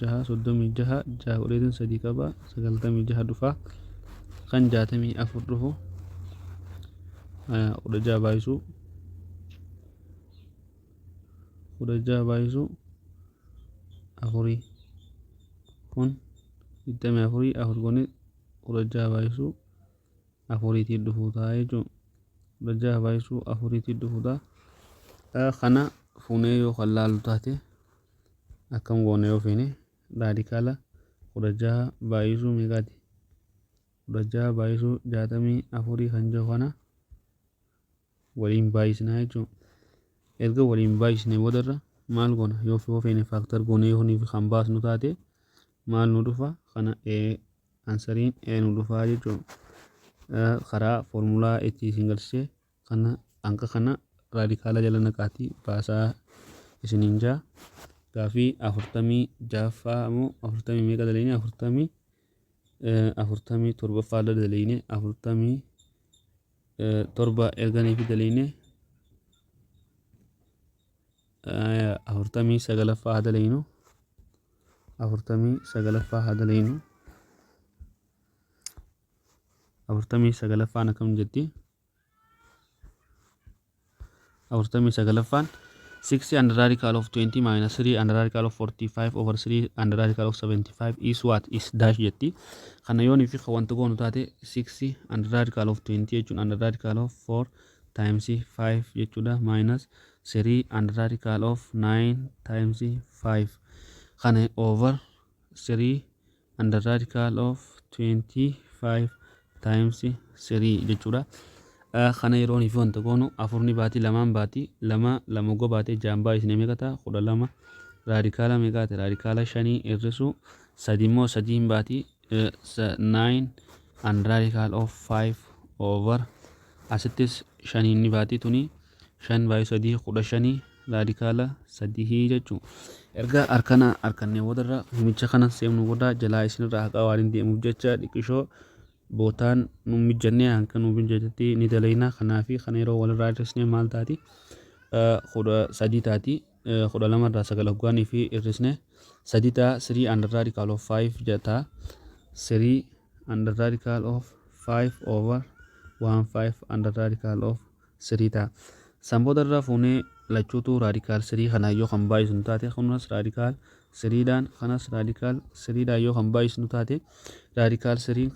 36 6 godheetiin 3 qaba 96 dhufa kan 64 dhufu 16 baay'isuu 4 kun 24 4 goone 16 baay'isuu 4tiin dhufu ta'a jechuun 16 baay'isuu 4tiin dhufu ta'a. Kana fuunee yoo kan laallu taate akkam goone yoo feene raadikaala 16 baay'isuu meeqaati 16 baay'isuu 64 kan jiru kana waliin baay'isnaa jechuun erga waliin baay'isnee boodarra maal goona yoo feene faaktar goone yoo kan baasnu taate maal nu dhufa kana ansariin nu dhufa jechuun karaa foormulaa itti isin galchee kana anka kana raadikaala jala naqaatii baasaa isiniin jaa gaafii 46ffaa ammoo 40 meeqa daleeyne 47ffaa daleeyne 47 erganii fi daleeyne 49ffaa daleeynu 49ffaa daleeynu 49ffaan akkam jetti 49ffaan 6 and radical of 20 minus 3 and radical of 45 over 3 and radical of 75 is what is dash jetti kana yoon fi wanta goonu taate 6 and radical of 20 jechuun and radical of 4 times 5 jechuudha minus 3 and radical of 9 times 5 kana over 3 and radical of 25 times 3 jechuudha. Kana yeroon fi wanta goonu afurni baati lamaan baati lama gobaate jaambaa isne meeqa ta'a 12 raadikaala meeqaati raadikaala 5 irrisu 3 immoo 3 baati 9 and radical of 5 over asittis 5 ni baati tuni 5 baay'ee 3 15 raadikaala 3 jechuun erga arkannee boodarra himicha kana seemnu booda jalaa isinirraa haqaa waan hin deemuuf jecha dhiqishoo bootaan nu mijjannee hanka nu mijjatatti ni daleeyna kanaa fi kana yeroo walirraa hir'isnee maal taati 13 taati 12 irraa 9 hoggaanii fi hir'isnee 3 ta'a 3 under radical of 5 jata 3 under radical of 5 over 1 5 under radical of 3 ta'a san boodarraa fuunee lachuutu raadikaal 3 kana yoo kan baay'isu taate kunis raadikaal 3dhaan kanas raadikaal 3dhaan yoo kan baay'isu taate raadikaal 3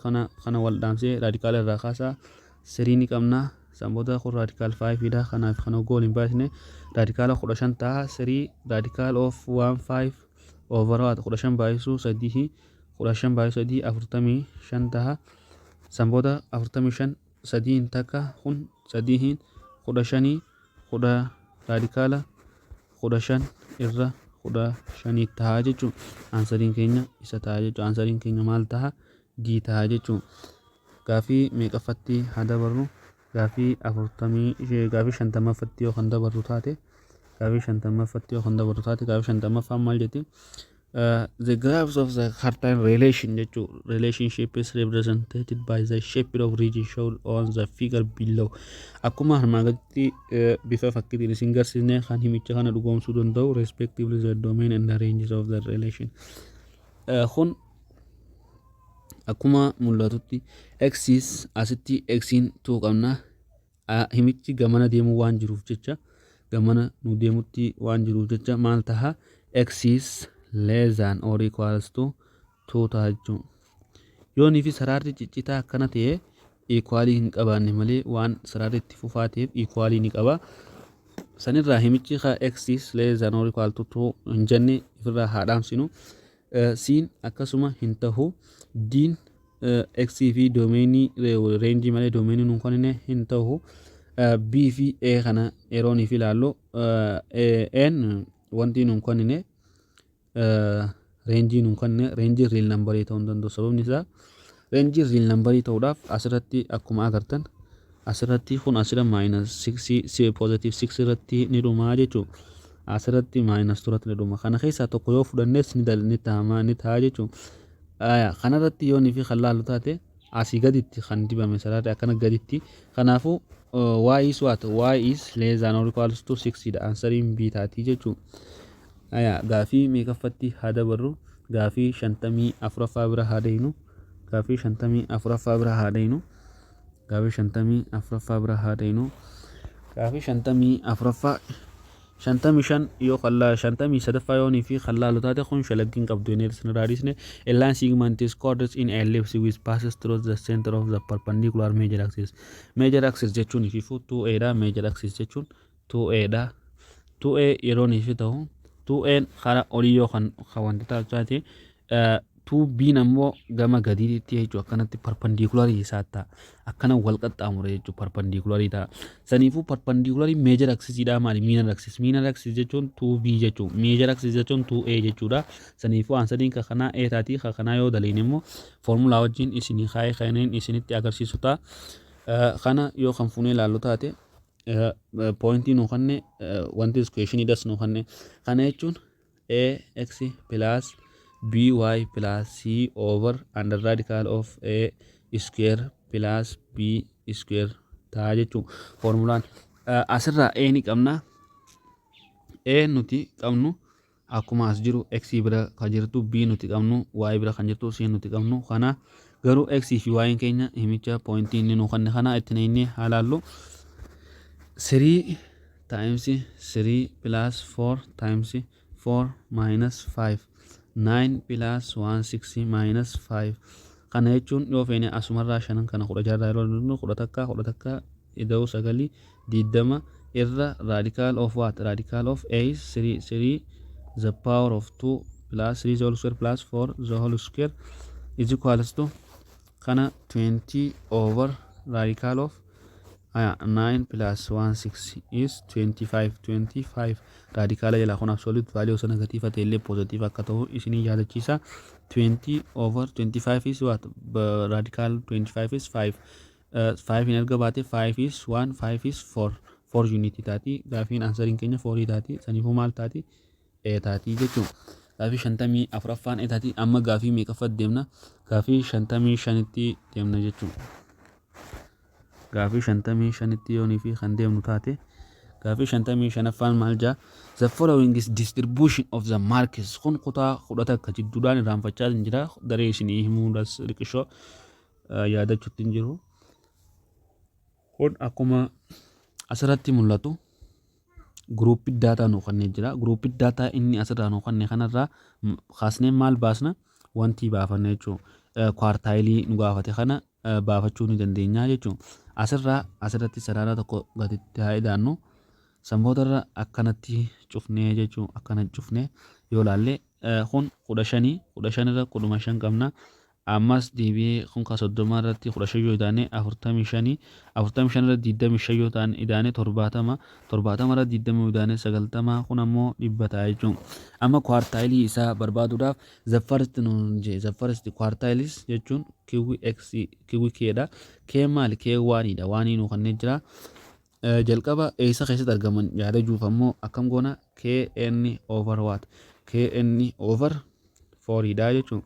kana wal dhaamsee raadikaal irraa kaasaa 3 ni qabna samboota kun raadikaal 5dha kanaaf kana gool hin baasne raadikaala 15 ta'a 3 raadikaal of 15 over 15 baay'isu 3 15 baay'isu 3 45 ta'a samboota 45 3 takka kun 3 15 10 raadikaala 15 irra 15 ta'a jechuun aansariin keenya isa ta'a jechuun aansariin keenya maal ta'a D ta'a jechuun gaafii meeqaffatti haa dabarru gaafii 40 gaafii 50ffatti yoo kan dabarru taate gaafii 50ffatti yoo kan dabarru taate gaafii 50ffaan maal jetti the graphs of the certain relation jechuun relationship is represented by the shape of region shown on the figure below akkuma armaan gaditti bifa fakkiitiin isin garsiisne kan himicha kana dhugoomsuu danda'u respectively the domain and the ranges of the relation kun akkuma mul'atutti axis asitti xin 2 qabna himichi gamana deemuu waan jiruuf jecha gamana nu deemutti waan jiruuf jecha maal taha axis less than or equals to 2 ta'a jechuun yoonii fi saraarri ciccitaa akkana ta'e equalii hin qabaanne malee waan saraarri itti fufaateef equalii ni qaba sanirraa himichi axis less than or equal to 2 hin jenne ifirraa haa dhaamsinu siin akkasuma hin tahu diin x fi doomeenii reenjii malee doomeenii nuun konine hin tahu b fi a kana yeroonii fi ilaallu n wanti nuun konine reenjii nuun konine reenjii riil nambarii ta'uu hin danda'u sababni isaa reenjii riil nambarii ta'uudhaaf asirratti akkuma agartan asirratti kun asira maayinus 6 positive 6 irratti ni dhumaa jechuun asirratti maayinus 2 irratti ni dhuma kana keessaa tokko yoo fudhannes ni ta'a jechuun kanarratti yoonii fi kan laallu taate asii gaditti kan dibame saraarri akkana gaditti kanaafuu y is what y is less than or equals to 6 dha ansariin b taati jechuun gaafii meeqaffatti haa dabarru gaafii 54ffaa bira haa deeynu gaafii 54ffaa bira haa deeynu gaafii 54ffaa bira haa deeynu gaafii 54ffaa 55 yoo kallaa 53ffaa yoonii fi kallaalu taate kun shalaggiin qabdu inni raadisne a line segment is chorded in a ellipse which passes through the center of the perpendicular major axis jechuun ififu 2a dha major axis jechuun 2a dha 2a yeroon ifi ta'u 2n karaa olii yoo kan wanti taate 2b ammoo gama gadiitti jechuun akkanatti perpendicularii isaa ta'a akkana wal qaxxaamure jechuun perpendicularii ta'a saniifuu perpendicularii major axis dha maali minor axis jechuun 2b jechuun major axis jechuun 2a jechuudha saniifuu ansariin ka kanaa a taati ka kanaa yoo daliin immoo formulaa wajjin isinii kaa'ee kanneen isinitti agarsiisu ta'a kana yoo kan fuunee ilaallu taate pointii nu kanne wanti iskuweeshinii das nu kanne kana jechuun ax plus by plus c over under radical of a square plus b square ta'a jechuun formulaan asirraa a ni qabna a nuti qabnu akkuma as jiru x bira kan jirtu b nuti qabnu y bira kan jirtu c nuti qabnu kana garuu x fi y keenya himicha pointii inni nu kanne kana itti neenyee haalaallu 3 times 3 plus 4 times 4 minus 5 9 plus 160 minus 5 kana jechuun yoo feene asumarraa shanan kana 16 irraa yeroo 10 takka ida'uu sagalii 20 irra radical of what radical of a is 3 the power of 2 plus 3 the whole square plus 4 the whole square is equals to kana 20 over radical of 9 plus 160 is 25 radical jala kun absolute value so negative atelle positive akka ta'u isini yaadachiisa 20 over 25 is what radical 25 is 5 5 in erga baate 5 is 1 5 is 4 unit taati gaafiin answering keenya 4 taati saniifuu maal taati a taati jechuun gaafii 54ffaan a taati amma gaafii meeqaffat deemna gaafii 55tti deemna jechuun gaafii 55tti yoonii fi kan deemnu taate gaafii 55ffaan maal jaa the following is distribution of the marks kun kutaa 10 akka jidduudhaan irraanfachaa jira daree isinii himuudhaas riqishoo yaadachuutti hin jiru kun akkuma asirratti mul'atu Group data nu kanneen jira. Group data inni asirraa nu kanneen kanarraa kaasnee maal baasna wanti baafanne jechuudha. Kwartaayilii nu gaafate kana baafachuu ni dandeenya jechuudha. Asirratti sarara tokko gadi taa'edhaannu sanboodarra akkanatti cufnee jechuudha. Akkana cufnee yoo ilaalle kun 15 irra 15 qabna. Ammas deebi'ee kun ka 30 irratti 15 yoo idaane 45 irra 25 yoo ta'an idaane 70 irra 20 yoo idaane 90 kun ammoo 100 ta'a jechuudha. Amma kwartaayilii isaa barbaaduudhaaf the first kwartaayilis jechuun QK dha. K maali? K waaniidha. Waanii nu kanneen jira. Jalqaba eessa keessatti argaman yaada juuf ammoo akkam goona KN over what? KN over 4 dha jechuudha.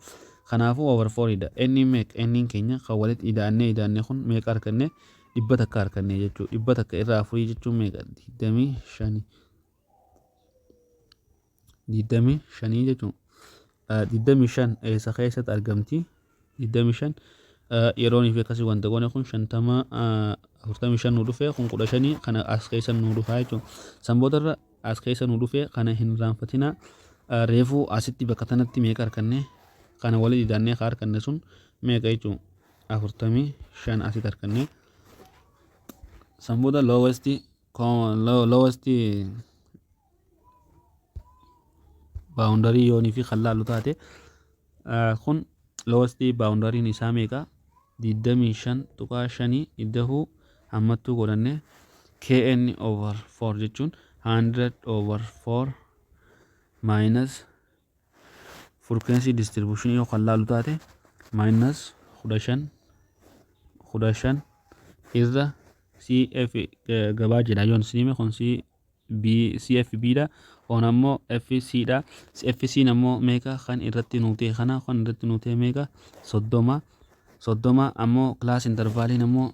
Kanaafuu over 4 dha. Inni keenya kan walitti idaanne kun meeqa arganne? 100 takka arganne jechuudha. 100 takka irraa 4 jechuun meeqa? 25. 25 jechuudha. 25 eessa keessatti argamti? 25 yeroon fi akkasii wanta goone kun 50 45 nu dhufee kun 15 kana as keessa nu dhufaa jechuudha. Sanboodarra as keessa nu dhufee kana hin raanfatina. Reefuu asitti bakka tanatti meeqa arganne? Kana walitti idaannee kaa arganne sun meeqa jechuudha? 45 asitti arganne. Sanbooda lowest boundary yoonii fi kan laallu taate kun lowest boundary isaa meeqa? 25.5 iddahuu hammattuu godhanne KN over 4 jechuun 100 over 4 minus frequency distribution yoo kan laallu taate minus 15 irra CF gabaa jedha yoon sinime kun CFB dha. On ammoo FC dha. FC ammoo meeqa kan irratti nuutee kana kan irratti nuutee meeqa? 30 ammoo class intervaliin ammoo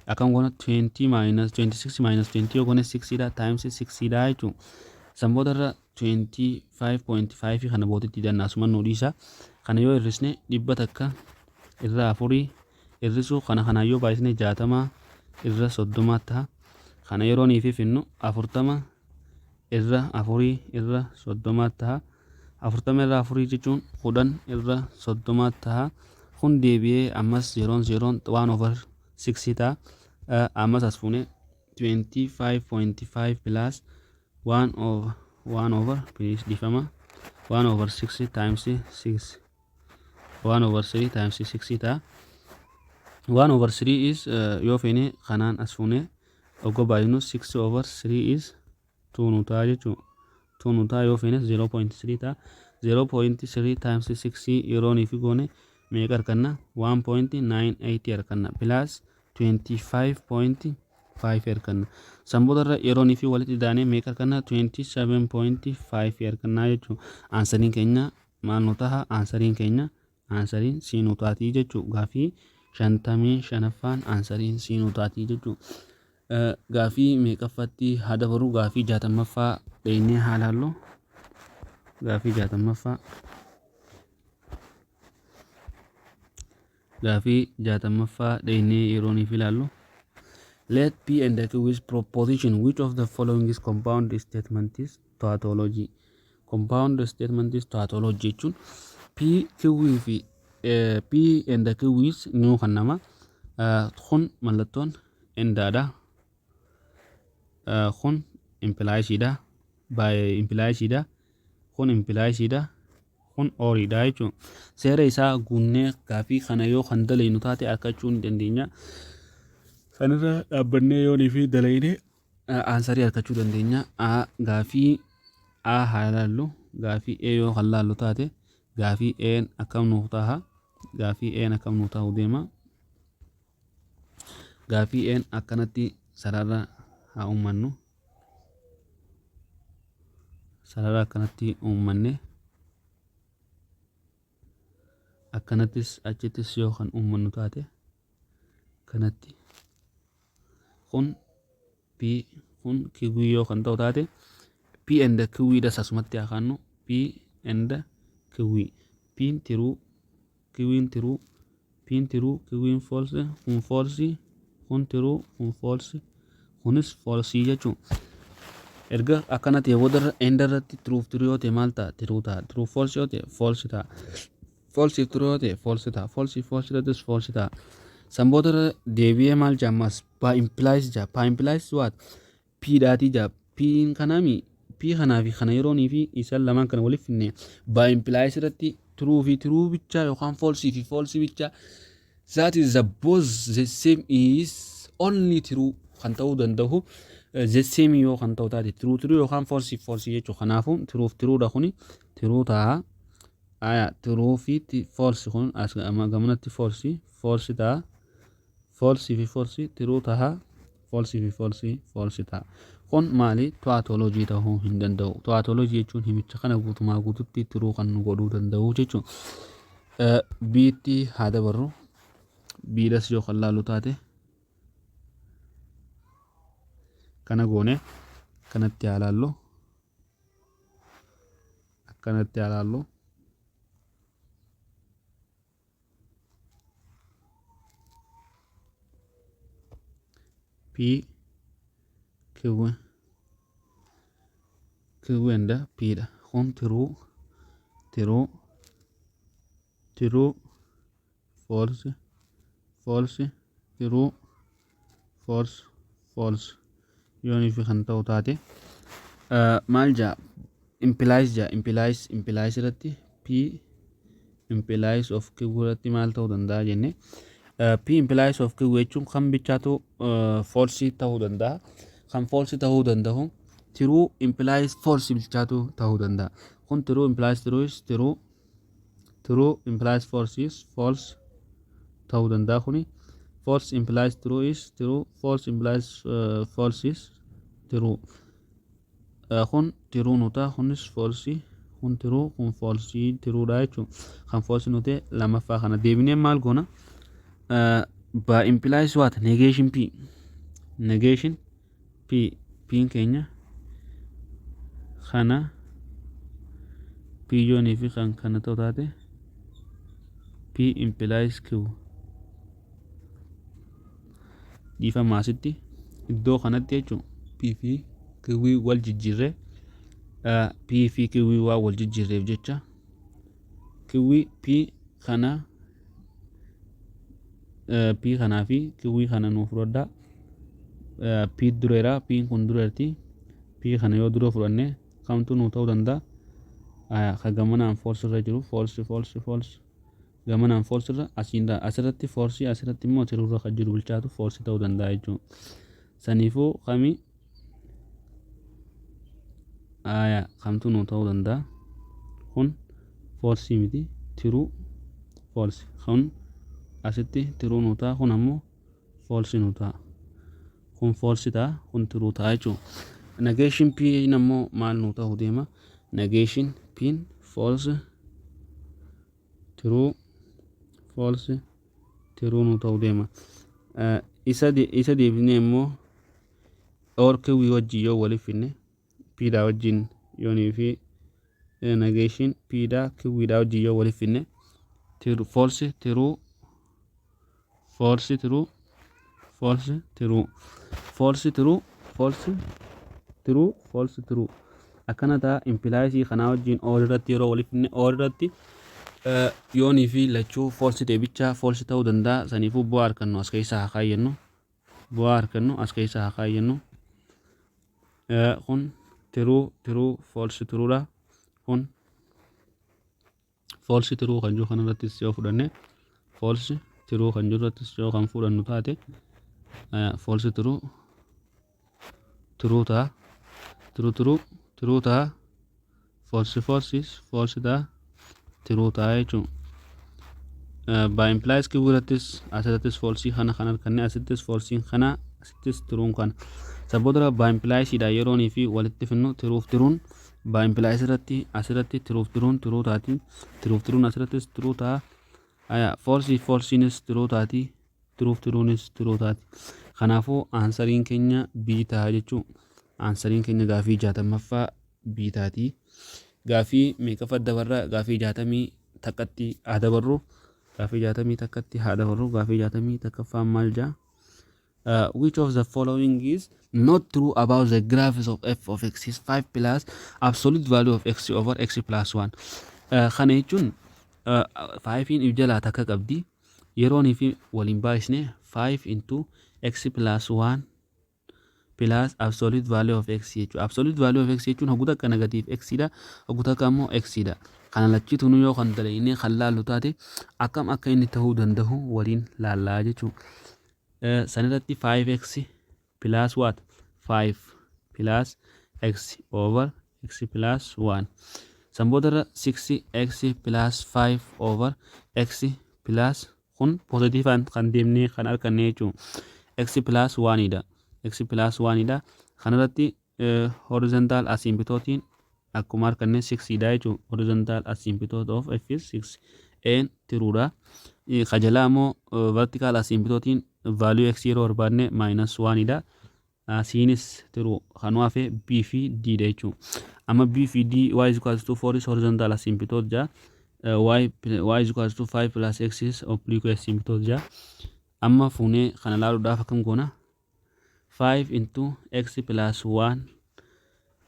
akkam goona 26 minus 20 yoo goone 6 dha times 6 dha jechuudha. Sanboodarra 25.5 kana bootitti dannaasuma nu dhiisa. Kana yoo hirrisne 100 takka irra 4 hirrisuu kana yoo baay'isne 60 irra 30 ta'a. Kana yeroo niif finnu 40 irra 4 irra 30 ta'a. 40 irra 4 jechuun 10 irra 30 ta'a. Kun deebi'ee ammas 1 over 6 ta'a. Ammas as fuune 25.5 plus 1 over please difama 1 over 6 times 6 1 over 3 times 6 ta'a. 1 over 3 is yoo feene kanaan as fuune oggo baay'inu 6 over 3 is 2 nu ta'a jechuudha. 2 nu ta'a yoo feene 0.3 ta'a. 0.3 times 6 yeroo niif goone meeqa arganna? 1.98 arganna plus 25.5 arganna. Sanboodarra yeroo niif walitti idaanee meeqa arganna? 27.5 arganna jechuudha. Aansariin keenya maal nu ta'a? Aansariin C nu taati jechuudha. Gaafii 55ffaan aansariin C nu taati jechuudha. Gaafii meeqaffatti haa dabaru? Gaafii 60ffaa dheenyee haa laallu. Gaafii 60ffaa dheenyee yeroo niif ilaallu. Let P and Q is proposition. Which of the following is compound statement is tautology? Compound statement is tautology jechuun P, Q fi P and Q is new kan nama kun mallattoon endaadha. Kun impliesiidha. By impliesiidha. Kun impliesiidha. Kun oriidha jechuudha. Seera isaa guunnee gaafii kana yoo kan dalaynu taate argachuu ni dandeenya. Kanirra dhaabbannee yoonii fi dalayne aansarii argachuu dandeenya. Gaafii A haa ilaallu. Gaafii A yoo kan laallu taate gaafii A akkam nuuf ta'a? Gaafii A akkam nuuf ta'uu deema? Gaafii A akkanatti sarara haa uummannu. Sarara akkanatti uummanne akkanattis achittis yoo kan uummannu taate kanatti kun P kun Q yoo kan ta'u taate P and Q dha asumatti haa kaannu. P and Q. P true, Q true, P true, Q false, kun false, kun true, kun false, kunis false jechuudha. erga akkanatti booda end irratti truuf true yoo ta'e maal ta'a true ta'a true false yoo ta'e false ta'a false true yoo ta'e false ta'a false irrattis false ta'a san booda deebi'ee maal jaammas by implies jaa by implies what p dhaatii jaa p kanaami p kanaa fi kana yeroonii fi isaan lamaan kana waliif finne by implies irratti true fi true bicha yookaan false fi false bicha that is the both the same is only true kan ta'uu danda'u the same yoo kan ta'u taate true yookaan false jechuu kanaafu true dha kuni true ta'a true fi false kun as gamanatti false ta'a false fi false true ta'a false fi false ta'a kun maali tautology ta'uu hin danda'u tautology jechuun himicha kana guutumaa guututti true kan godhuu danda'u jechuun biitti haa dabarru biidhas yoo kan laalu taate kana goone kanatti haa laallu akkanatti haa laallu p q and p dha kun true false true false yoonii fi kan ta'u taate maal jaa implies irratti p implies of q irratti maal ta'uu danda'a jenne p implies of q jechuun kan bichaatu false ta'uu danda'a kan false ta'uu danda'u true implies false bichaatu ta'uu danda'a kun true implies true is true implies false is false ta'uu danda'a kuni false implies true is true false implies false is true kun true nuta kunis false kun true kun false true dha jechuun kan false nute lamaffaa kana deebinee maal goona by implies what negation p keenya kana p yoonii fi kan kana ta'u taate p implies q dhiifama asitti iddoo kanatti jechuun p fi q wal jijjiirre p fi q waa wal jijjiirreef jecha q p kana p kanaa fi q kana nuuf fudhadhaa p dureera p kun dureerti p kana yoo dura fudhanne kamtu nuu ta'uu danda'a ka gamanaan false irra jiru false gamanaan false irra asirratti false asirratti immoo true irra kan jiru bilchaatu false ta'uu danda'a jechuudha saniifuu kami kamtu nuu ta'uu danda'a kun false miti true false kun asitti true nuu ta'a kun ammoo false nuu ta'a kun false ta'a kun true ta'a jechuudha negation p ammoo maal nuu ta'uu deema negation p false true nuu ta'uu deema isa deebinee immoo or q wajjin yoo waliif finne p dha wajjin yoonii fi negation p dha q dha wajjin yoo waliif finne false true akkana ta'a implies kanaa wajjin or irratti yeroo waliif finne or irratti yoonii fi lachuu false deebicha false ta'uu danda'a saniifuu bu'aa harkannu as keessaa haa kaayyennu kun true false true dha kun false true kan jiru kanarrattis yoo fudhanne false true kan jiru irrattis yoo kan fudhannu taate false true ta'a true ta'a false ta'a true ta'a jechuun by implies q irrattis asirrattis false kana harkanne asittis false kana asittis true kana saboodara by implies dha yeroonii fi walitti finnu true by implies irratti asirratti true taati true asirrattis true ta'a falsenis true taati truenis true taati kanaafuu aansariin keenya b ta'a jechuun aansariin keenya gaafii 60ffaa b taati gaafii meeqaffaa dabarra gaafii 60 takkatti haa dabarru gaafii 60 takkatti haa dabarru gaafii 60 takkaffaan maal jaa which of the following is not true about the graphs of f of x is 5 plus absolute value of x over x plus 1. Kana jechuun 5 if jalaa takka qabdi yeroonii fi waliin baay'isne 5 into x plus 1 plus absolute value of x jechuudha. Absolute value of x jechuun hogguuta akka negatiif x dha, hogguuta akka immoo x dha. Kana lachiituun yoo kan dalagne kan laallu taate akkam akka inni ta'uu danda'u waliin laallaa jechuudha. Sanirratti 5x plus what 5 plus x over x plus 1 sanboodara 6x plus 5 over x plus kun positiifaan kan deemnee kan arganne jechuudha. X plus 1 dha, x plus 1 dha. Kanarratti horizontal asymptotiin akkuma arganne 6 dha jechuudha. Horizontal asymptote of f is 6 and true dha. Kajalaa immoo vertical asymptotiin value x yeroo barbaadne minus 1 dha. Sinis true kan waafe b fi d dha jechuudha. Amma b fi d y is equals to 4 is horizontal asymptote ja. Y is equals to 5 plus x is oblique asymptote ja. Amma fuunee kana laaluudhaaf akkam goona 5 into x plus 1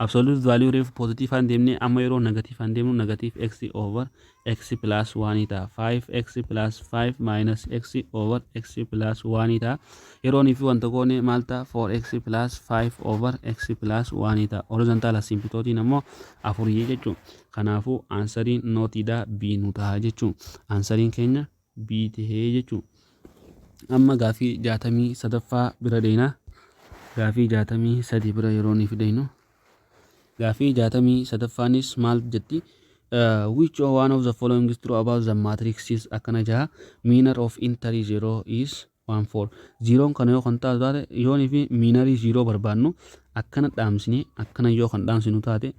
absolute value reef positive and deemne amma yeroo negative and deemnu negative x over x plus 1 ta'a. 5x plus 5 minus x over x plus 1 ta'a. Yeroo ni fi wanta goone maal ta'a 4x plus 5 over x plus 1 ta'a. Horizontal asymptotiin ammoo 4 jechuudha. Kanaafuu ansariin nootiidhaa b nu ta'a jechuudha. Ansariin keenya b tahee jechuudha. Amma gaafii 63ffaa bira deena. Gaafii 63 bira yeroo ni fideynu. Gaafii 63ffaanis maal jetti? Which one of the following is true about the matrices akkana jaha meaner of integer 0 is 1 4. 0 kana yoo kan taatu taate yoonii fi meanerii 0 barbaadnu akkana dhaamsine akkana yoo kan dhaamsinu taate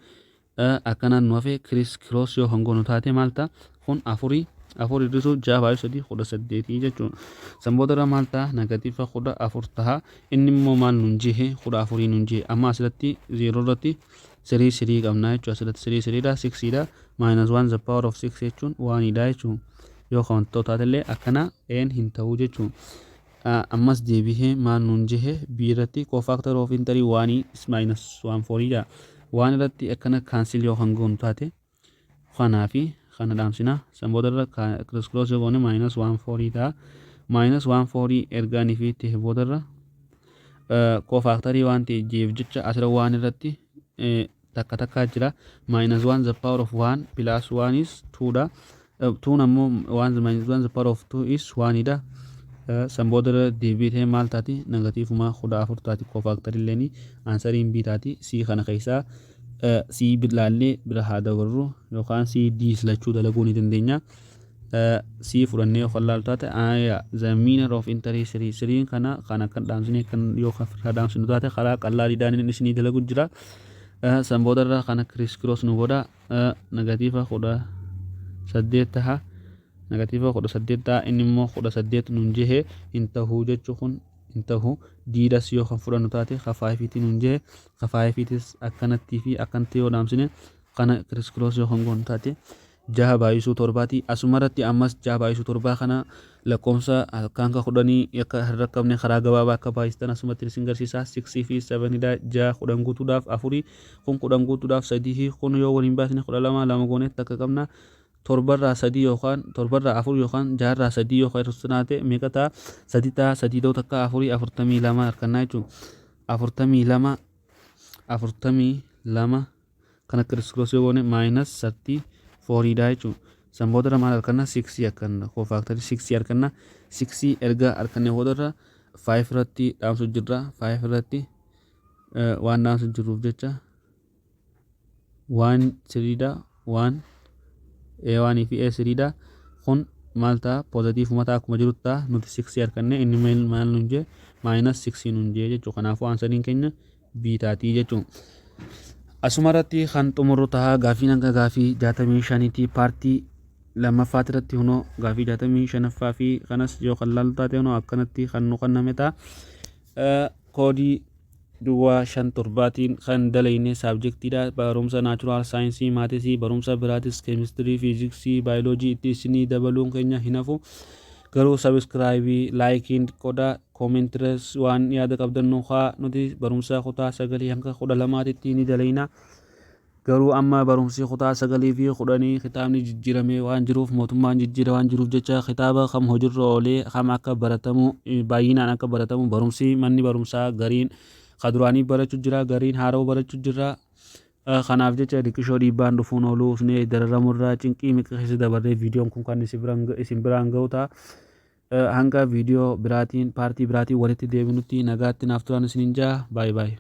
akkana nu hafe criss cross yoo kan goonu taate maal ta'a kun afurii irrisu 6 baay'ee 3 18 jechuudha. Sanboodara maal ta'a negatiifa 14 ta'a. Inni immoo maal nun jehe 14 nun jehe. Amma asirratti 0 irratti 3 qabna jechuudha. Asirratti 3 dha 6 dha minus 1 the power of 6 jechuun 1 dha jechuudha. Yoo kan ta'u illee akkana n hin ta'u jechuudha. Ammas deebihee maal nun jehe b irratti cofactor of integer 1 is minus 1 4 dha. 1 irratti akkana cancel yoo kan goonu taate kanaafi kana dhaamsina sanboodarra criss cross yoo goone minus 1 4 ta'a. Minus 1 4 ergaanii fi ta'e boodarra cofactorii waan ta'e jeef jecha asirra 1 irratti takka takka jira. Minus 1 the power of 1 plus 1 is 2 dha. 2 ammoo minus 1 the power of 2 is 1 dha. Sanboodara deebitee maal taati negatiifuma 14 taati cofactorii illee ansariin b taati. C kana keessaa C bilaallee bira haa dabarru yookaan C D silachuu dalaguu ni dandeenya. C fudhannee yoo kan laalu taate the meaner of integer 3 kana kan dhaamsine kan yoo kan dhaamsinu taate karaa qallaaliidhaan inni isinii dalagu jira. Sanboodarra kana criss cross nu godha negatiifa 18 taha. Negatiifa 18 taha inni immoo 18 nun jehe hin tahuu jechuu kun hin tahuu diidas yoo kan fudhannu taate kafaayifiitiin nun jehe kafaayifiitis akkanatti fi akkanatti yoo dhaamsine kana criss cross yoo kan goonu taate 6 baay'isuu 7ti. Asumarratti ammas 6 baay'isuu 7 kana lakkoomsa kan ka 10 akka hirrakkabne karaa gabaabaa akka baay'istan asumatti isin garsiisa. 6 fi 7 dha 6 10 guutuudhaaf 4 kun 10 guutuudhaaf 3 kun yoo waliin baasne 12 lama goone takka qabna. 7 3 yookaan 7 4 yookaan 6 3 yookaan irratti meeqa ta'a 3 ta'a 3 doo takka 4 42 harkannaa jechuudha. 42 kana criss cross yoo goone minus 34 dha jechuudha. Sanboodara maal harkanna 6 harkanna cofactorii 6 harkanna 6 erga harkanne boodarra 5 irratti dhaamsu jirra. 5 irratti waan dhaamsu jirruuf jecha 1 3 dha 1 A1 fi A3 dha. Kun maal ta'a positive mata akkuma jiru ta'a nuti 6 harkanne inni maal nun jee minus 6 nun jee jechuudha. Kanaafuu ansariin keenya b taati jechuudha. Asumarratti kan xumurru ta'a gaafii hanga gaafii 65ti paartii lammaffaa irratti hunoo gaafii 65ffaa fi kanas yoo kan laalu taate hunoo akkanatti kan nu kenname ta'a. Koodii duwwaa 57tiin kan dalayne saabjektiidha. Barumsa naachuraal saayinsii maatisii barumsa biraatis keemistirii fiiziksii baayoloojii itti isinii dabaluun keenya hin hafu. garuu sabiskiraayibii laayikiin qoda koomentires waan yaada qabdan nu haa nuti barumsa kutaa 9 hanga 12tti ni dalayna. Garuu amma barumsi kutaa 9 fi 10 kitaabni jijjiiramee waan jiruuf mootummaan jijjiira waan jiruuf jecha kitaaba kam hojiirra oolee kam akka baratamu baay'inaan akka baratamu barumsi manni barumsaa gariin kaduraanii barachuu jira gariin haaroo barachuu jira. Kanaaf jecha dhiqishoo dhiibbaan dhufuun ooluuf ne dararamurraa cinqii miqeessa dabarree viidiyoon kun kan isin biraan ga'u ta'a. Hanga viidiyoo biraatiin paartii biraatiin walitti deebinutti nagaatti naaf turan isinin jaa baay'ee.